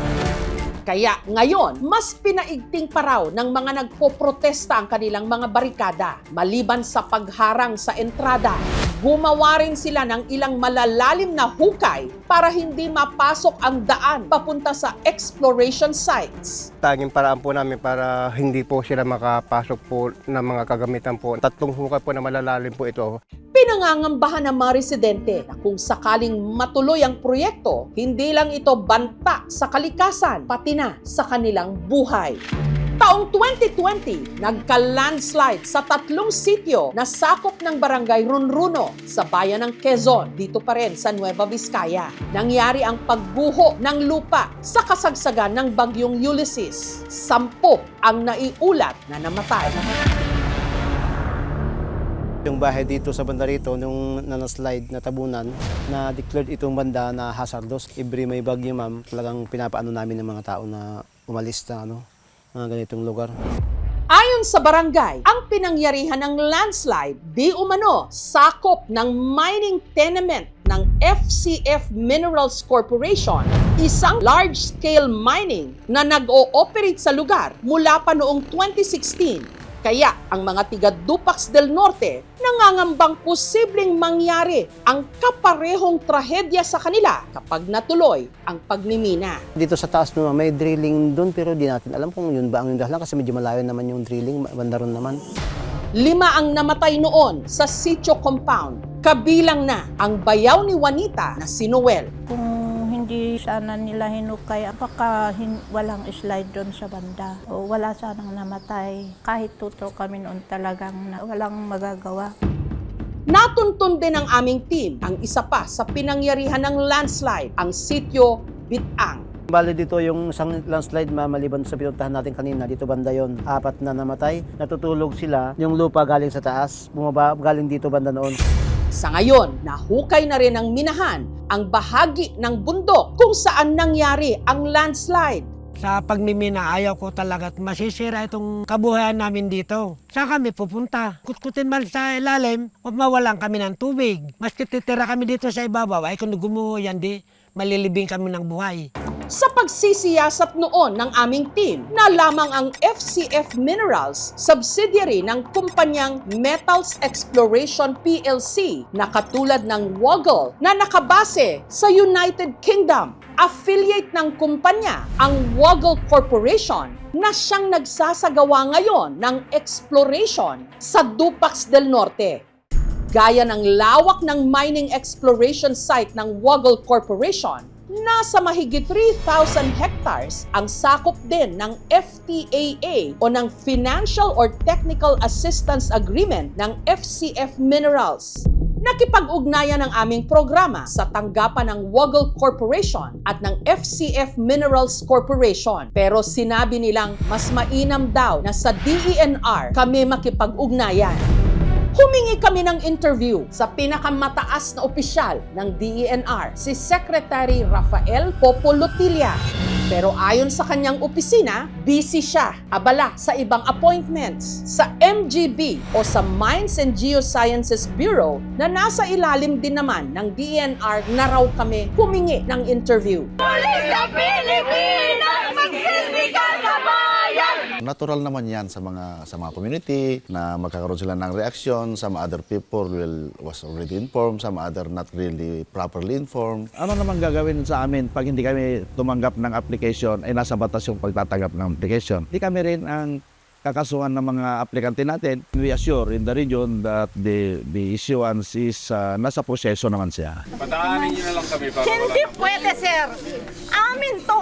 Kaya ngayon, mas pinaigting pa raw ng mga nagpoprotesta ang kanilang mga barikada. Maliban sa pagharang sa entrada, gumawa rin sila ng ilang malalalim na hukay para hindi mapasok ang daan papunta sa exploration sites. Tanging paraan po namin para hindi po sila makapasok po ng mga kagamitan po. 3 hukay po na malalalim po ito. Pinangangambahan ng mga residente na kung sakaling matuloy ang proyekto, hindi lang ito banta sa kalikasan, pati na sa kanilang buhay. Taong 2020, nagka-landslide sa 3 sitio na sakop ng barangay Runruno sa bayan ng Quezon, dito pa rin sa Nueva Vizcaya. Nangyari ang pagguho ng lupa sa kasagsagan ng bagyong Ulysses. 10 ang naiulat na namatay. Yung bahay dito sa banda rito, nung nanaslide na tabunan, na declared itong banda na hazardous. Every may bagyo, ma'am, talagang pinapaano namin ng mga tao na umalis na mga ganitong lugar. Ayon sa barangay, ang pinangyarihan ng landslide di umano sakop ng mining tenement ng FCF Minerals Corporation, isang large-scale mining na nag-ooperate sa lugar mula pa noong 2016. Kaya ang mga tiga Dupax del Norte nangangambang posibleng mangyari ang kaparehong trahedya sa kanila kapag natuloy ang pagmimina. Dito sa taas naman, may drilling doon pero di natin alam kung yun ba ang dahilan kasi medyo malayo naman yung drilling, bandaron naman. 5 ang namatay noon sa sitio compound. Kabilang na ang bayaw ni Juanita na si Noel. Kung hindi sana nila hinukay, baka walang slide doon sa banda. O wala sanang namatay. Kahit tutro kami noon talagang walang magagawa. Natuntun din ng aming team ang isa pa sa pinangyarihan ng landslide, ang sitio Bitang. Bali dito yung isang landslide maliban sa pinuntahan natin kanina, dito banda yon, 4 na namatay. Natutulog sila, yung lupa galing sa taas, bumaba galing dito banda noon. Sa ngayon, nahukay na rin ng minahan ang bahagi ng bundok kung saan nangyari ang landslide. Sa pagmimina, ayaw ko talaga at masisira itong kabuhayan namin dito. Saan kami pupunta? Kutkutin man sa ilalim, o mawalan kami ng tubig. Mas titira kami dito sa ibabaw, ay kung gumuho yan di, malilibing kami ng buhay. Sa pagsisiyasat noon ng aming team na lamang ang FCF Minerals, subsidiary ng kumpanyang Metals Exploration PLC na katulad ng Woggle na nakabase sa United Kingdom. Affiliate ng kumpanya ang Woggle Corporation na siyang nagsasagawa ngayon ng exploration sa Dupax del Norte. Gaya ng lawak ng mining exploration site ng Woggle Corporation, nasa mahigit 3,000 hectares ang sakop din ng FTAA o ng Financial or Technical Assistance Agreement ng FCF Minerals. Nakipag-ugnayan ang aming programa sa tanggapan ng Woggle Corporation at ng FCF Minerals Corporation. Pero sinabi nilang mas mainam daw na sa DENR kami makipag-ugnayan. Humingi kami ng interview sa pinakamataas na opisyal ng DENR, si Secretary Rafael Popo Lotilla. Pero ayon sa kanyang opisina, busy siya, abala sa ibang appointments sa MGB o sa Mines and Geosciences Bureau na nasa ilalim din naman ng DENR na raw kami humingi ng interview. Pulis ng Pilipinas, magsilbi ka sa bayan! Natural naman yan sa mga community na magkakaroon sila ng reaksyon. Some other people was already informed, some other not really properly informed. Ano naman gagawin sa amin pag hindi kami tumanggap ng application, ay nasa batas yung pagtatanggap ng application. Hindi kami rin ang kakasuhan ng mga aplikante natin. We assure in the region that the issuance is nasa proseso naman siya. Pataanin niyo na lang kami para Hindi pwede, sir! Amin to!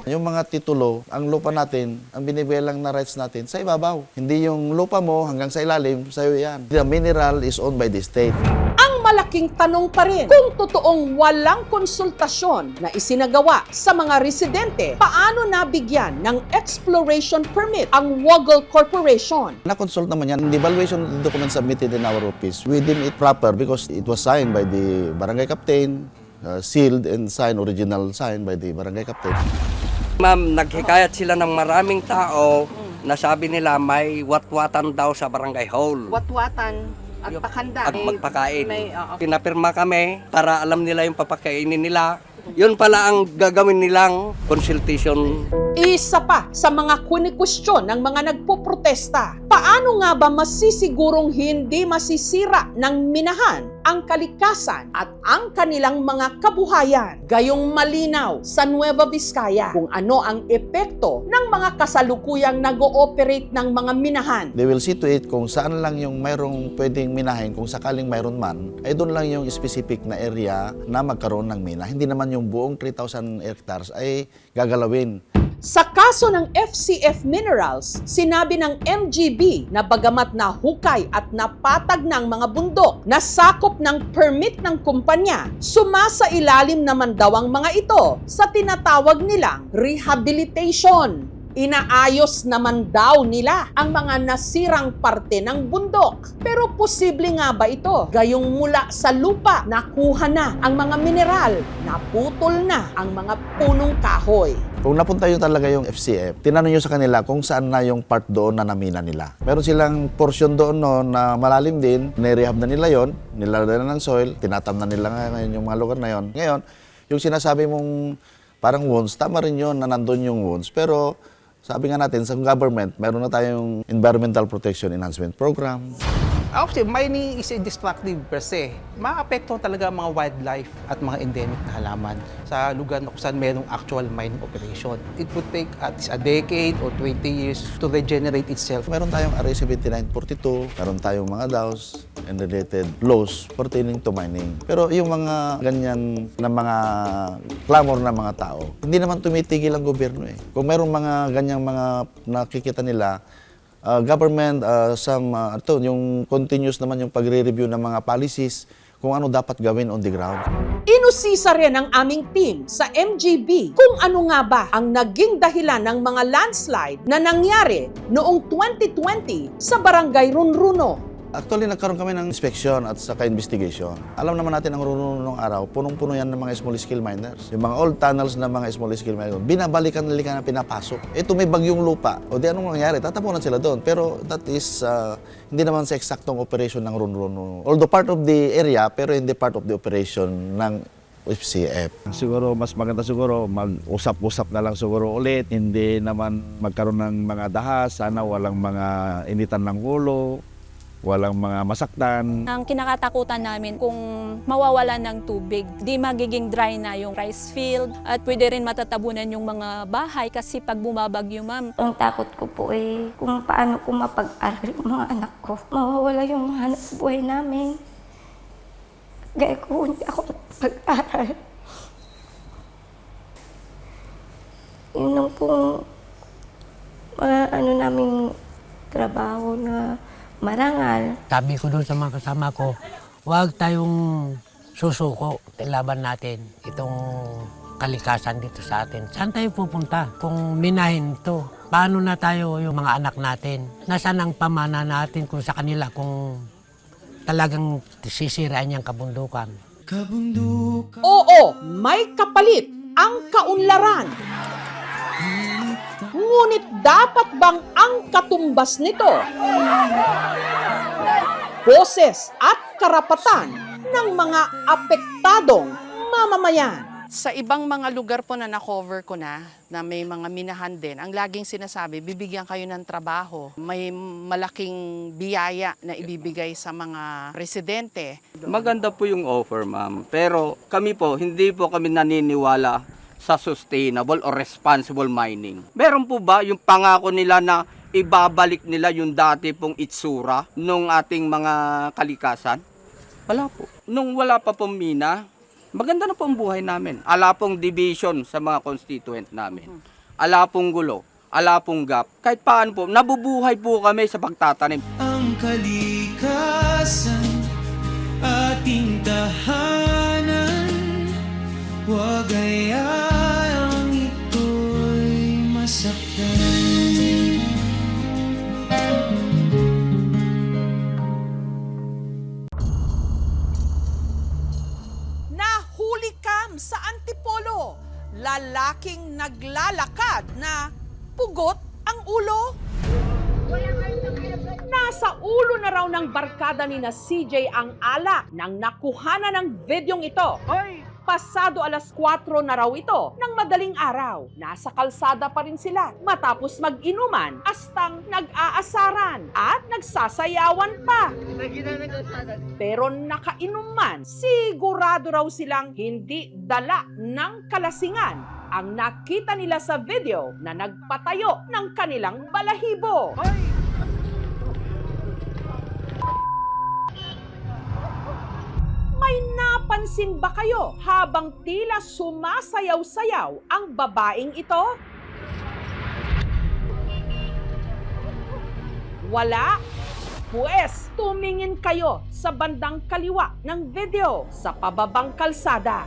Yung mga titulo, ang lupa natin, ang binibigay lang na rights natin sa ibabaw. Hindi yung lupa mo hanggang sa ilalim, sa'yo yan. The mineral is owned by the state. Ang malaking tanong pa rin, kung totoong walang konsultasyon na isinagawa sa mga residente, paano nabigyan ng exploration permit ang Woggle Corporation? Na-consult naman yan. The evaluation document submitted in our office, we deem it proper because it was signed by the barangay captain, sealed and signed, original signed by the barangay captain. Ma'am, naghikayat sila ng maraming tao na sabi nila may watwatan daw sa barangay hall. Watwatan at pakanda. At magpakain. Pinapirma kami para alam nila yung papakainin nila. Yun pala ang gagawin nilang consultation. Isa pa sa mga kwestiyon ng mga nagpoprotesta, paano nga ba masisigurong hindi masisira ng minahan ang kalikasan at ang kanilang mga kabuhayan? Gayong malinaw sa Nueva Vizcaya kung ano ang epekto ng mga kasalukuyang nag-ooperate ng mga minahan. They will see to it kung saan lang yung mayroong pwedeng minahin, kung sakaling mayroon man, ay doon lang yung specific na area na magkaroon ng mina. Hindi naman yung buong 3,000 hectares ay gagalawin. Sa kaso ng FCF Minerals, sinabi ng MGB na bagamat na hukay at napatag ng mga bundok na sakop ng permit ng kumpanya, sumasa ilalim naman daw ang mga ito sa tinatawag nilang rehabilitation. Inaayos naman daw nila ang mga nasirang parte ng bundok. Pero posible nga ba ito? Gayong mula sa lupa, nakuha na ang mga mineral, naputol na ang mga punong kahoy. Kung napunta yun talaga yung FCF, tinanong nyo sa kanila kung saan na yung part doon na namina nila. Meron silang portion doon no, na malalim din, nirehab na nila yon, nilalagyan na ng soil, tinatam na nila ngayon yung mga lugar na yon. Ngayon, yung sinasabi mong parang wounds, tama rin yun na nandun yung wounds, pero sabi nga natin, sa government, meron na tayong Environmental Protection Enhancement Program. Actually, mining is destructive per se. Maapekto talaga ang mga wildlife at mga endemic na halaman sa lugar na kung saan mayroong actual mining operation. It would take at least a decade or 20 years to regenerate itself. Meron tayong RA 7942, meron tayong mga DAOs and related laws pertaining to mining. Pero yung mga ganyan na mga clamor na mga tao, hindi naman tumitigil ang gobyerno eh. Kung meron mga ganyang mga nakikita nila, government, yung continuous naman yung pagre-review ng mga policies kung ano dapat gawin on the ground. Inusisa rin ang aming team sa MGB kung ano nga ba ang naging dahilan ng mga landslide na nangyari noong 2020 sa Barangay Runruno. Actually, nagkaroon kami ng inspection at saka investigation. Alam naman natin ang Runruno nung araw, punong-puno yan ng mga small-scale miners. Yung mga old tunnels ng mga small-scale miners, binabalikan nila na pinapasok. Ito may bagyong lupa. O di anong nangyari? Tatapunan sila doon. Pero that is, hindi naman sa eksaktong operation ng Runruno. Although part of the area, pero hindi part of the operation ng FCF. Siguro mas maganda siguro mag-usap-usap na lang siguro ulit, hindi naman magkaroon ng mga dahas, sana walang mga initan ng ulo, walang mga masaktan. Ang kinakatakutan namin kung mawawalan ng tubig, di magiging dry na yung rice field at pwede rin matatabunan yung mga bahay kasi pag bumabagyo, ma'am. Ang takot ko po kung paano ko mapag-aral yung mga anak ko. Mawawala yung hanap buhay namin. Gaya ko, hindi ako pag-aral. Yun lang pong naming trabaho na marangal. Sabi ko doon sa mga kasama ko, huwag tayong susuko. Laban natin itong kalikasan dito sa atin. Saan tayo pupunta kung minahin ito? Paano na tayo yung mga anak natin? Nasaan ang pamana natin kung sa kanila kung talagang sisirain niyang kabundukan? Oo, may kapalit ang kaunlaran. Ngunit dapat bang ang katumbas nito? Boses at karapatan ng mga apektadong mamamayan. Sa ibang mga lugar po na na-cover ko na may mga minahan din, ang laging sinasabi, bibigyan kayo ng trabaho. May malaking biyaya na ibibigay sa mga residente. Maganda po yung offer, ma'am. Pero kami po, hindi po kami naniniwala sa sustainable or responsible mining. Meron po ba yung pangako nila na ibabalik nila yung dati pong itsura nung ating mga kalikasan? Wala po. Nung wala pa pong mina, maganda na po ang buhay namin. Ala pong division sa mga constituent namin. Ala pong gulo, ala pong gap. Kahit paano po, nabubuhay po kami sa pagtatanim. Ang kalikasan, ating tahanan, huwag ayaang ito'y masaktan. Nahuli kam sa Antipolo, lalaking naglalakad na pugot ang ulo. Nasa ulo na raw ng barkada ni na CJ ang ala nang nakuhanan ng videong ito. Pasado alas 4 na raw ito ng madaling araw. Nasa kalsada pa rin sila matapos mag-inuman astang nag-aasaran at nagsasayawan pa. Pero nakainuman, sigurado raw silang hindi dala ng kalasingan ang nakita nila sa video na nagpatayo ng kanilang balahibo. May napansin ba kayo habang tila sumasayaw-sayaw ang babaeng ito? Wala? Pues, tumingin kayo sa bandang kaliwa ng video sa pababang kalsada.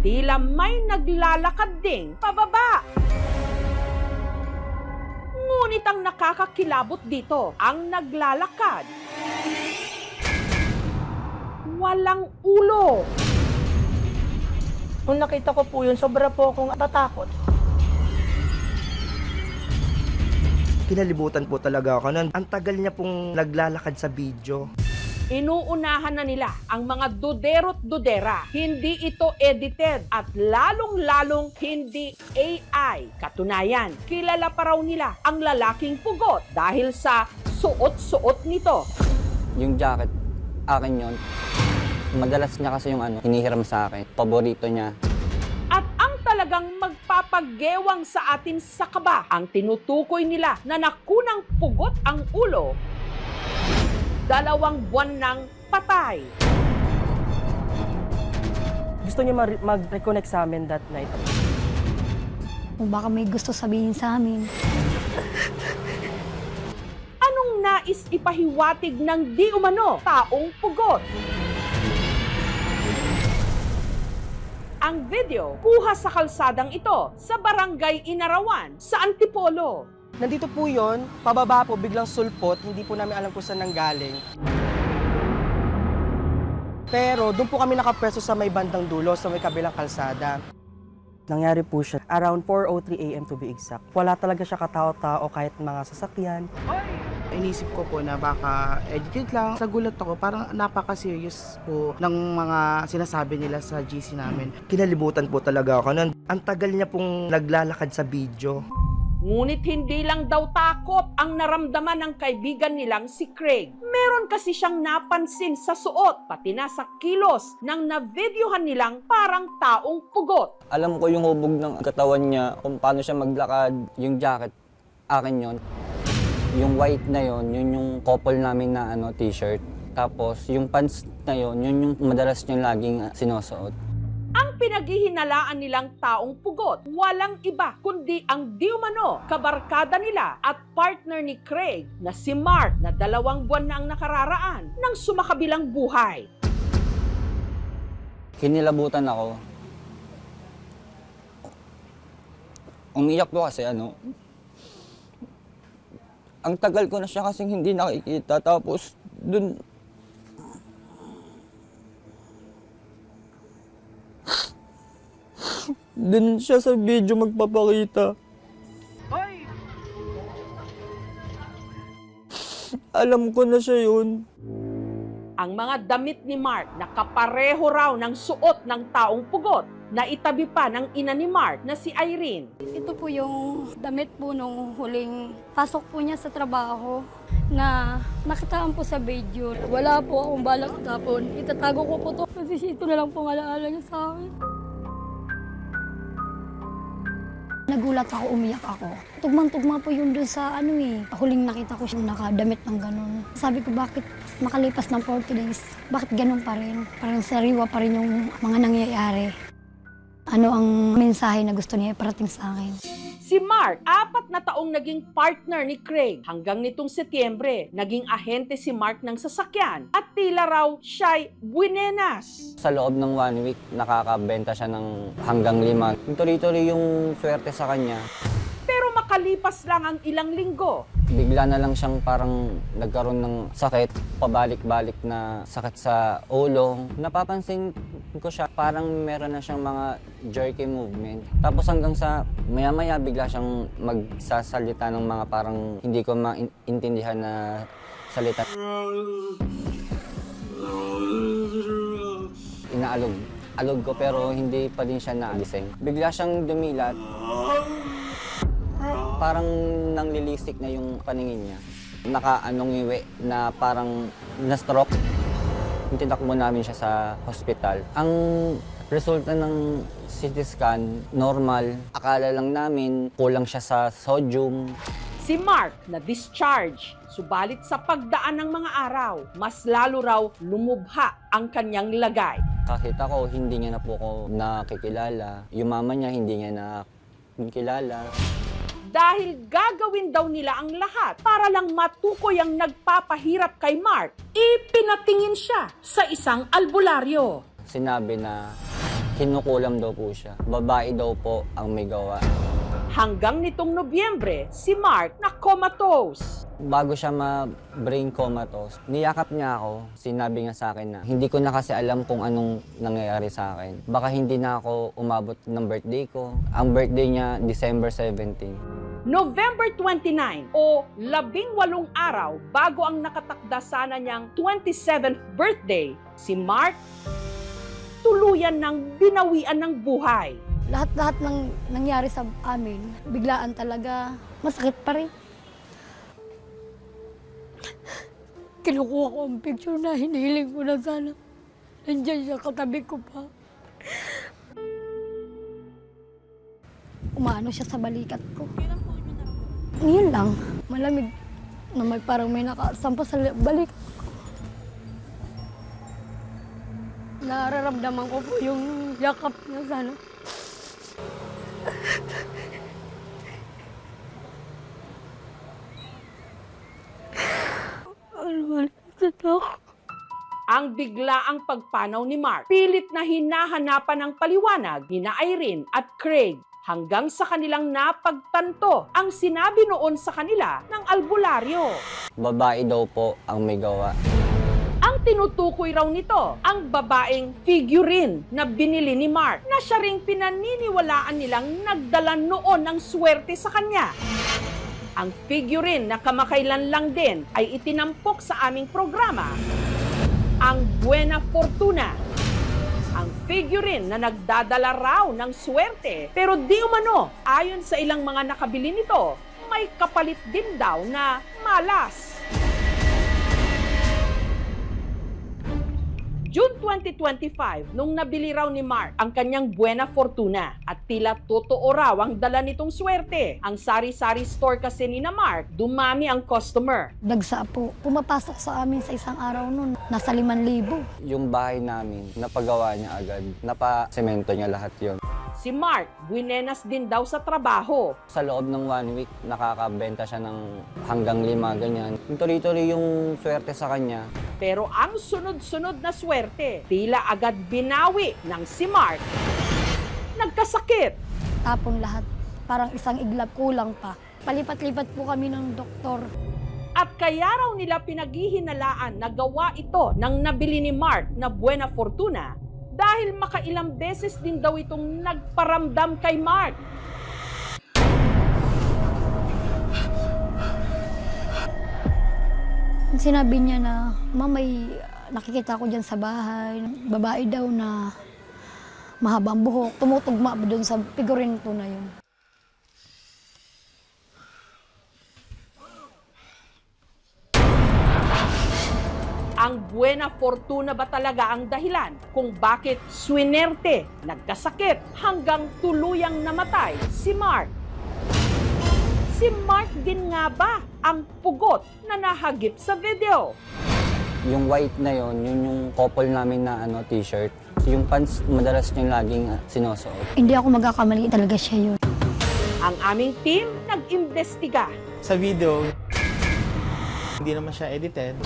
Tila may naglalakad ding pababa. Ngunit ang nakakakilabot dito, ang naglalakad walang ulo. Kung nakita ko po yun, sobra po akong natatakot. Kinalibutan po talaga ako nun. Ang tagal niya pong naglalakad sa video. Inuunahan na nila ang mga dudero't dudera. Hindi ito edited at lalong-lalong hindi AI. Katunayan, kilala pa raw nila ang lalaking pugot dahil sa suot-suot nito. Yung jacket, akin yun. Madalas niya kasi yung hinihiram sa akin. Paborito niya. At ang talagang magpapagewang sa atin sa kaba, ang tinutukoy nila na nakunang pugot ang ulo, 2 buwan nang patay. Gusto niya mag-reconnect sa amin that night. Kung baka may gusto sabihin sa amin. Anong nais ipahiwatig ng di umano taong pugot? Ang video kuha sa kalsadang ito sa Barangay Inarawan sa Antipolo. Nandito po yon, pababa po, biglang sulpot, hindi po namin alam kung saan nanggaling. Pero doon po kami nakapwesto sa may bandang dulo, sa may kabilang kalsada. Nangyari po siya around 4:03 AM to be exact. Wala talaga siya katao-tao kahit mga sasakyan. Inisip ko po na baka edited lang. Sa gulat ako, parang napaka-serious po ng mga sinasabi nila sa GC namin. Kinalibutan po talaga ako nun. Ang tagal niya pong naglalakad sa video. Ngunit hindi lang daw takot ang naramdaman ng kaibigan nilang si Craig. Meron kasi siyang napansin sa suot, pati na sa kilos ng na-videohan nilang parang taong pugot. Alam ko yung hubog ng katawan niya, kung paano siya maglakad, yung jacket, akin yon. Yung white na yon, yun yung couple namin na t-shirt. Tapos yung pants na yon, yun yung madalas niyang laging sinusuot. Ang pinaghihinalaan nilang taong pugot, walang iba kundi ang di umano kabarkada nila at partner ni Craig na si Mark na 2 buwan na ang nakararaan ng sumakabilang buhay. Kinilabutan ako. Umiyak ko kasi ang tagal ko na siya kasing hindi nakikita, tapos dun siya sa video magpapakita. Alam ko na siya yun. Ang mga damit ni Mark na kapareho raw ng suot ng taong pugot na itabi pa ng ina ni Mark na si Irene. Ito po yung damit po nung huling pasok po niya sa trabaho na nakitaan po sa video. Wala po akong balak tapon. Itatago ko po to kasi ito na lang po alaala niya sa akin. Nagulat ako, umiyak ako. Tugmang-tugma po yun doon sa huling nakita ko siyang nakadamit ng ganun. Sabi ko, bakit makalipas ng 40 days, bakit ganun pa rin? Parang sariwa pa rin yung mga nangyayari. Ano ang mensahe na gusto niya iparating sa akin? Si Mark, 4 na taong naging partner ni Craig. Hanggang nitong Setyembre, naging ahente si Mark ng sasakyan at tila raw siya'y buenas. Sa loob ng 1 week, nakakabenta siya ng hanggang 5. Tuloy-tuloy yung swerte sa kanya. Pero makalipas lang ang ilang linggo, Bigla na lang siyang parang nagkaroon ng sakit, pabalik-balik na sakit sa ulo. Napapansin ko siya, parang meron na siyang mga jerky movement. Tapos hanggang sa maya-maya bigla siyang magsasalita ng mga parang hindi ko maintindihan na salita. Inaalog ko pero hindi pa din siya naagising. Bigla siyang dumilat. Parang nanglilisik na yung paningin niya. Nakaanongiwi na parang na-stroke. Tinakbo namin siya sa hospital. Ang resulta ng CT scan, normal. Akala lang namin kulang siya sa sodium. Si Mark na discharge, subalit sa pagdaan ng mga araw, mas lalo raw lumubha ang kanyang lagay. Kakita ko, hindi niya na po ako nakikilala. Yung mama niya, hindi niya na kilala. Dahil gagawin daw nila ang lahat para lang matukoy ang nagpapahirap kay Mark, ipinatingin siya sa isang albularyo. Sinabi na kinukulam daw po siya. Babae daw po ang may gawa. Hanggang nitong Nobyembre, si Mark na comatose. Bago siya ma-brain comatose, niyakap niya ako. Sinabi niya sa akin na hindi ko na kasi alam kung anong nangyayari sa akin. Baka hindi na ako umabot ng birthday ko. Ang birthday niya, December 17. November 29 o 18 araw bago ang nakatakda sana niyang 27th birthday, si Mark tuluyan ng binawian ng buhay. Lahat-lahat ng nangyari sa amin, biglaan talaga, masakit pa rin. Kinukuha ko ang picture na hinihiling ko na sana. Nandiyan siya, katabi ko pa. Umaano siya sa balikat ko. Ngayon lang, malamig na parang may nakasampa sa balik. Nararamdaman ko po yung yakap niya sana. Ang biglaang pagpanaw ni Mark, pilit na hinahanapan ng paliwanag ni Irene at Craig hanggang sa kanilang napagtanto ang sinabi noon sa kanila ng albularyo. Babae daw po ang may gawa. Ang tinutukoy raw nito, ang babaeng figurine na binili ni Mark na siya ring pinaniniwalaan nilang nagdala noon ng swerte sa kanya. Ang figurine na kamakailan lang din ay itinampok sa aming programa, ang Buena Fortuna. Ang figurine na nagdadala raw ng swerte. Pero di umano, ayon sa ilang mga nakabili nito, may kapalit din daw na malas. June 2025, nung nabili raw ni Mark ang kanyang Buena Fortuna at tila totoo raw ang dala nitong swerte. Ang sari-sari store kasi ni na Mark, dumami ang customer. Dagsa po. Pumapasok sa amin sa isang araw nun, nasa 5,000. Yung bahay namin, napagawa niya agad. Napa-semento niya lahat yon. Si Mark, buinenas din daw sa trabaho. Sa loob ng 1 week, nakakabenta siya ng hanggang 5, ganyan. Tuloy-tuloy yung swerte sa kanya. Pero ang sunod-sunod na swerte, tila agad binawi ng si Mark. Nagkasakit. Tapon lahat. Parang isang iglap, kulang pa. Palipat-lipat po kami ng doktor. At kaya raw nila pinaghihinalaan na gawa ito ng nabili ni Mark na Buena Fortuna dahil makailang beses din daw itong nagparamdam kay Mark. Sinabi niya na, "Ma'am, may nakikita ko dyan sa bahay, babae daw na mahabang buhok." Tumutugma doon sa figurine po na yun. Ang Buena Fortuna ba talaga ang dahilan kung bakit swinerte, nagkasakit, hanggang tuluyang namatay si Mark? Si Mark din nga ba ang pugot na nahagip sa video? Yung white na yon, yun yung couple namin na t-shirt. Yung pants, madalas niyang laging sinusuot. Hindi ako magkakamali, talaga siya yun. Ang aming team nag-imbestiga. Sa video, hindi naman siya edited.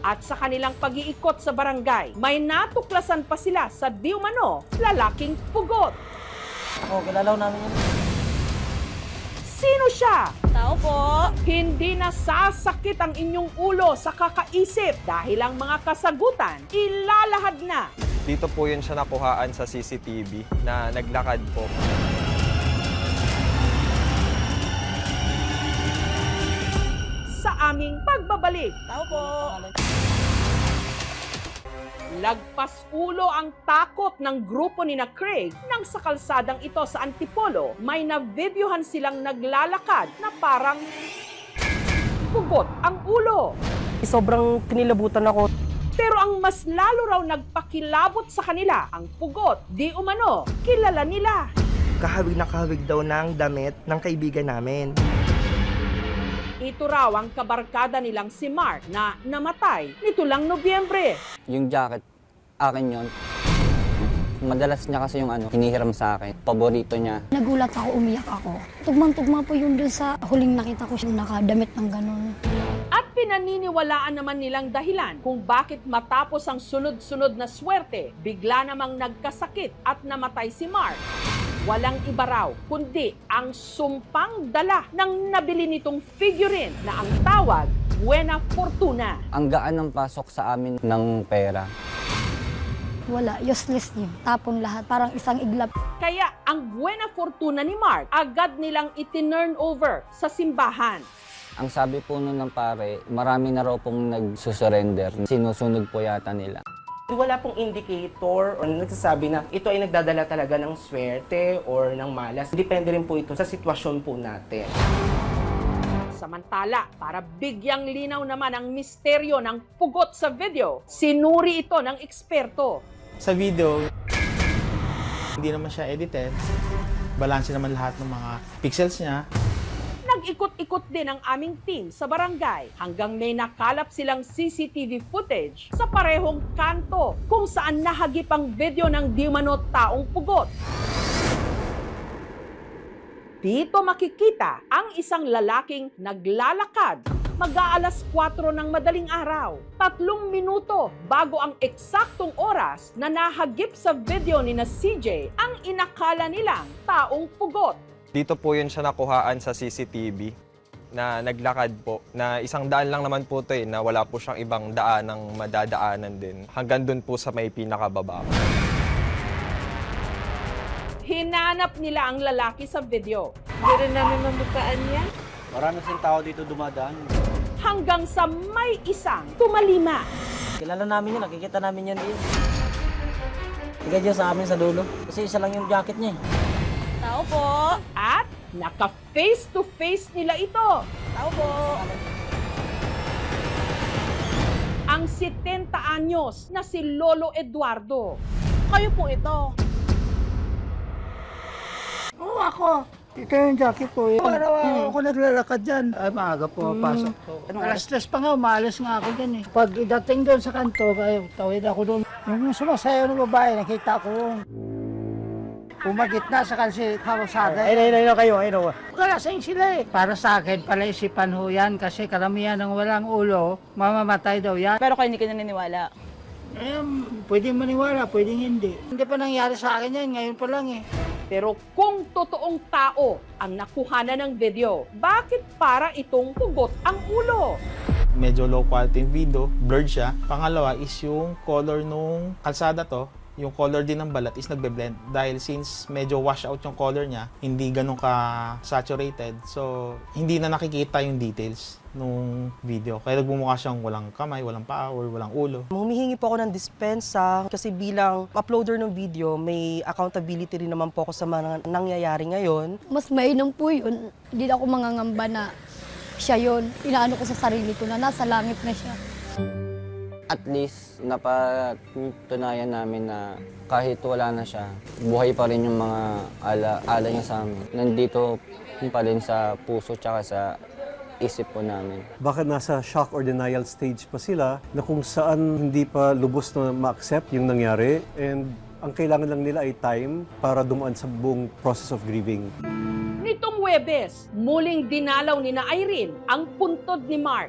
At sa kanilang pag-iikot sa barangay, may natuklasan pa sila sa di umano lalaking pugot. Kilalaw namin yun. Sino siya? Tao po. Hindi nasasakit ang inyong ulo sa kakaisip dahil ang mga kasagutan ilalahad na. Dito po yun siya nakuhaan sa CCTV na naglakad po. Sa aming pagbabalik. Tao po. Lagpas ulo ang takot ng grupo ni na Craig nang sa kalsadang ito sa Antipolo, may na-videohan silang naglalakad na parang pugot ang ulo. Sobrang kinilabutan ako. Pero ang mas lalo raw nagpakilabot sa kanila, ang pugot, di umano, kilala nila. Kahawig na kahawig daw ng damit ng kaibigan namin. Ito raw ang kabarkada nilang si Mark na namatay nito lang Nobyembre. Yung jacket, akin yon. Madalas niya kasi yung hinihiram sa akin. Paborito niya. Nagulat ako, umiyak ako. Tugmang-tugma po yun dun sa huling nakita ko siya nakadamit ng ganun. At pinaniniwalaan naman nilang dahilan kung bakit matapos ang sunod-sunod na swerte, bigla namang nagkasakit at namatay si Mark. Walang iba raw, kundi ang sumpang dala ng nabili nitong figurine na ang tawag, Buena Fortuna. Ang gaan ng pasok sa amin ng pera. Wala, useless yun. Tapon lahat, parang isang iglap. Kaya ang Buena Fortuna ni Mark, agad nilang itinurn over sa simbahan. Ang sabi po nun ng pare, marami na raw pong nagsusurrender. Sinusunog po yata nila. Wala pong indicator o nagsasabi na ito ay nagdadala talaga ng swerte or ng malas. Depende rin po ito sa sitwasyon po natin. Samantala, para bigyang linaw naman ang misteryo ng pugot sa video, sinuri ito ng eksperto. Sa video, hindi naman siya edited. Balanse naman lahat ng mga pixels niya. Nag-ikot-ikot din ang aming team sa barangay hanggang may nakalap silang CCTV footage sa parehong kanto kung saan nahagip ang video ng di umano taong pugot. Dito makikita ang isang lalaking naglalakad mag-aalas 4 ng madaling araw. 3 minuto bago ang eksaktong oras na nahagip sa video ni na CJ ang inakala nilang taong pugot. Dito po yun siya nakuhaan sa CCTV na naglakad po. Na 100 lang naman po ito na wala po siyang ibang daanang madadaanan din. Hanggang dun po sa may pinakababa. Hinanap nila ang lalaki sa video. Hindi rin namin mamukaan yan. Marami kasing tao dito dumadaan. Hanggang sa may isang tumalima. Kilala namin yun, nakikita namin yan din. Tiga dyan sa amin sa dulo. Kasi isa lang yung jacket niya eh. Tao po. At naka-face to face nila ito. Tao po. Ang 70 anyos na si Lolo Eduardo. Kayo po ito. Oo, ako. Ito yung jacket ko. Araw-araw ako naglalakad dyan. Ay, maaga po pasok ko. Alas 3 pa nga, umalis nga ako dyan eh. Pag dating doon sa kanto, ay, tawid ako doon. Yung sumasayaw ng babae, nakita ko. Umagit na sa kalsada. Ayun kayo, ayun. Kalasing sila eh. Para sa akin, palaisipan ho yan kasi karamihan ng walang ulo, mamamatay daw yan. Pero kayo hindi ka naniniwala. Eh, pwedeng maniwala, pwedeng hindi. Hindi pa nangyari sa akin yan, ngayon pa lang eh. Pero kung totoong tao ang nakuhanan ng video, bakit para itong hugot ang ulo? Medyo low quality yung video, blurred siya. Pangalawa is yung color nung kalsada to, yung color din ng balat is nagbe-blend. Dahil since medyo wash out yung color niya, hindi ganun ka-saturated. So, hindi na nakikita yung details nung video. Kaya nagbumukha siyang walang kamay, walang paa, or walang ulo. Humihingi po ako ng dispensa kasi bilang uploader ng video, may accountability rin naman po ako sa mga nangyayari ngayon. Mas mainam po yun. Hindi na ako mangangamba na siya yun. Inaano ko sa sarili ko na nasa langit na siya. At least, napatunayan namin na kahit wala na siya, buhay pa rin yung mga ala niya sa amin. Nandito pa rin sa puso tsaka sa isip po namin. Baka nasa shock or denial stage pa sila na kung saan hindi pa lubos na ma-accept yung nangyari, and ang kailangan lang nila ay time para dumaan sa buong process of grieving. Nitong Huwebes, muling dinalaw ni na Irene ang puntod ni Mark.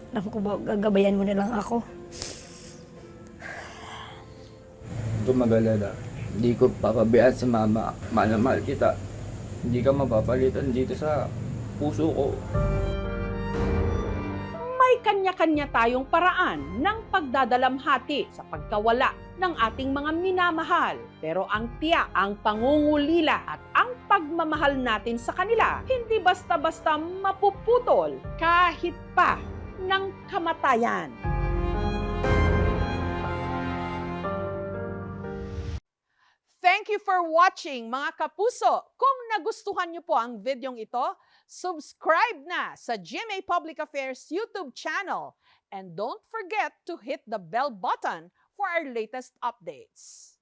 Alam ko ba, gagabayan mo na lang ako. Tumagalala. Hindi ko papabayaan sa mama. Mahal na mahal kita. Hindi ka mapapalitan dito sa puso ko. May kanya-kanya tayong paraan ng pagdadalamhati sa pagkawala ng ating mga minamahal. Pero ang tiyak, ang pangungulila at ang pagmamahal natin sa kanila, hindi basta-basta mapuputol kahit pa ng kamatayan. Thank you for watching, mga kapuso. Kung nagustuhan niyo po ang videong ito, subscribe na sa GMA Public Affairs YouTube channel. And don't forget to hit the bell button for our latest updates.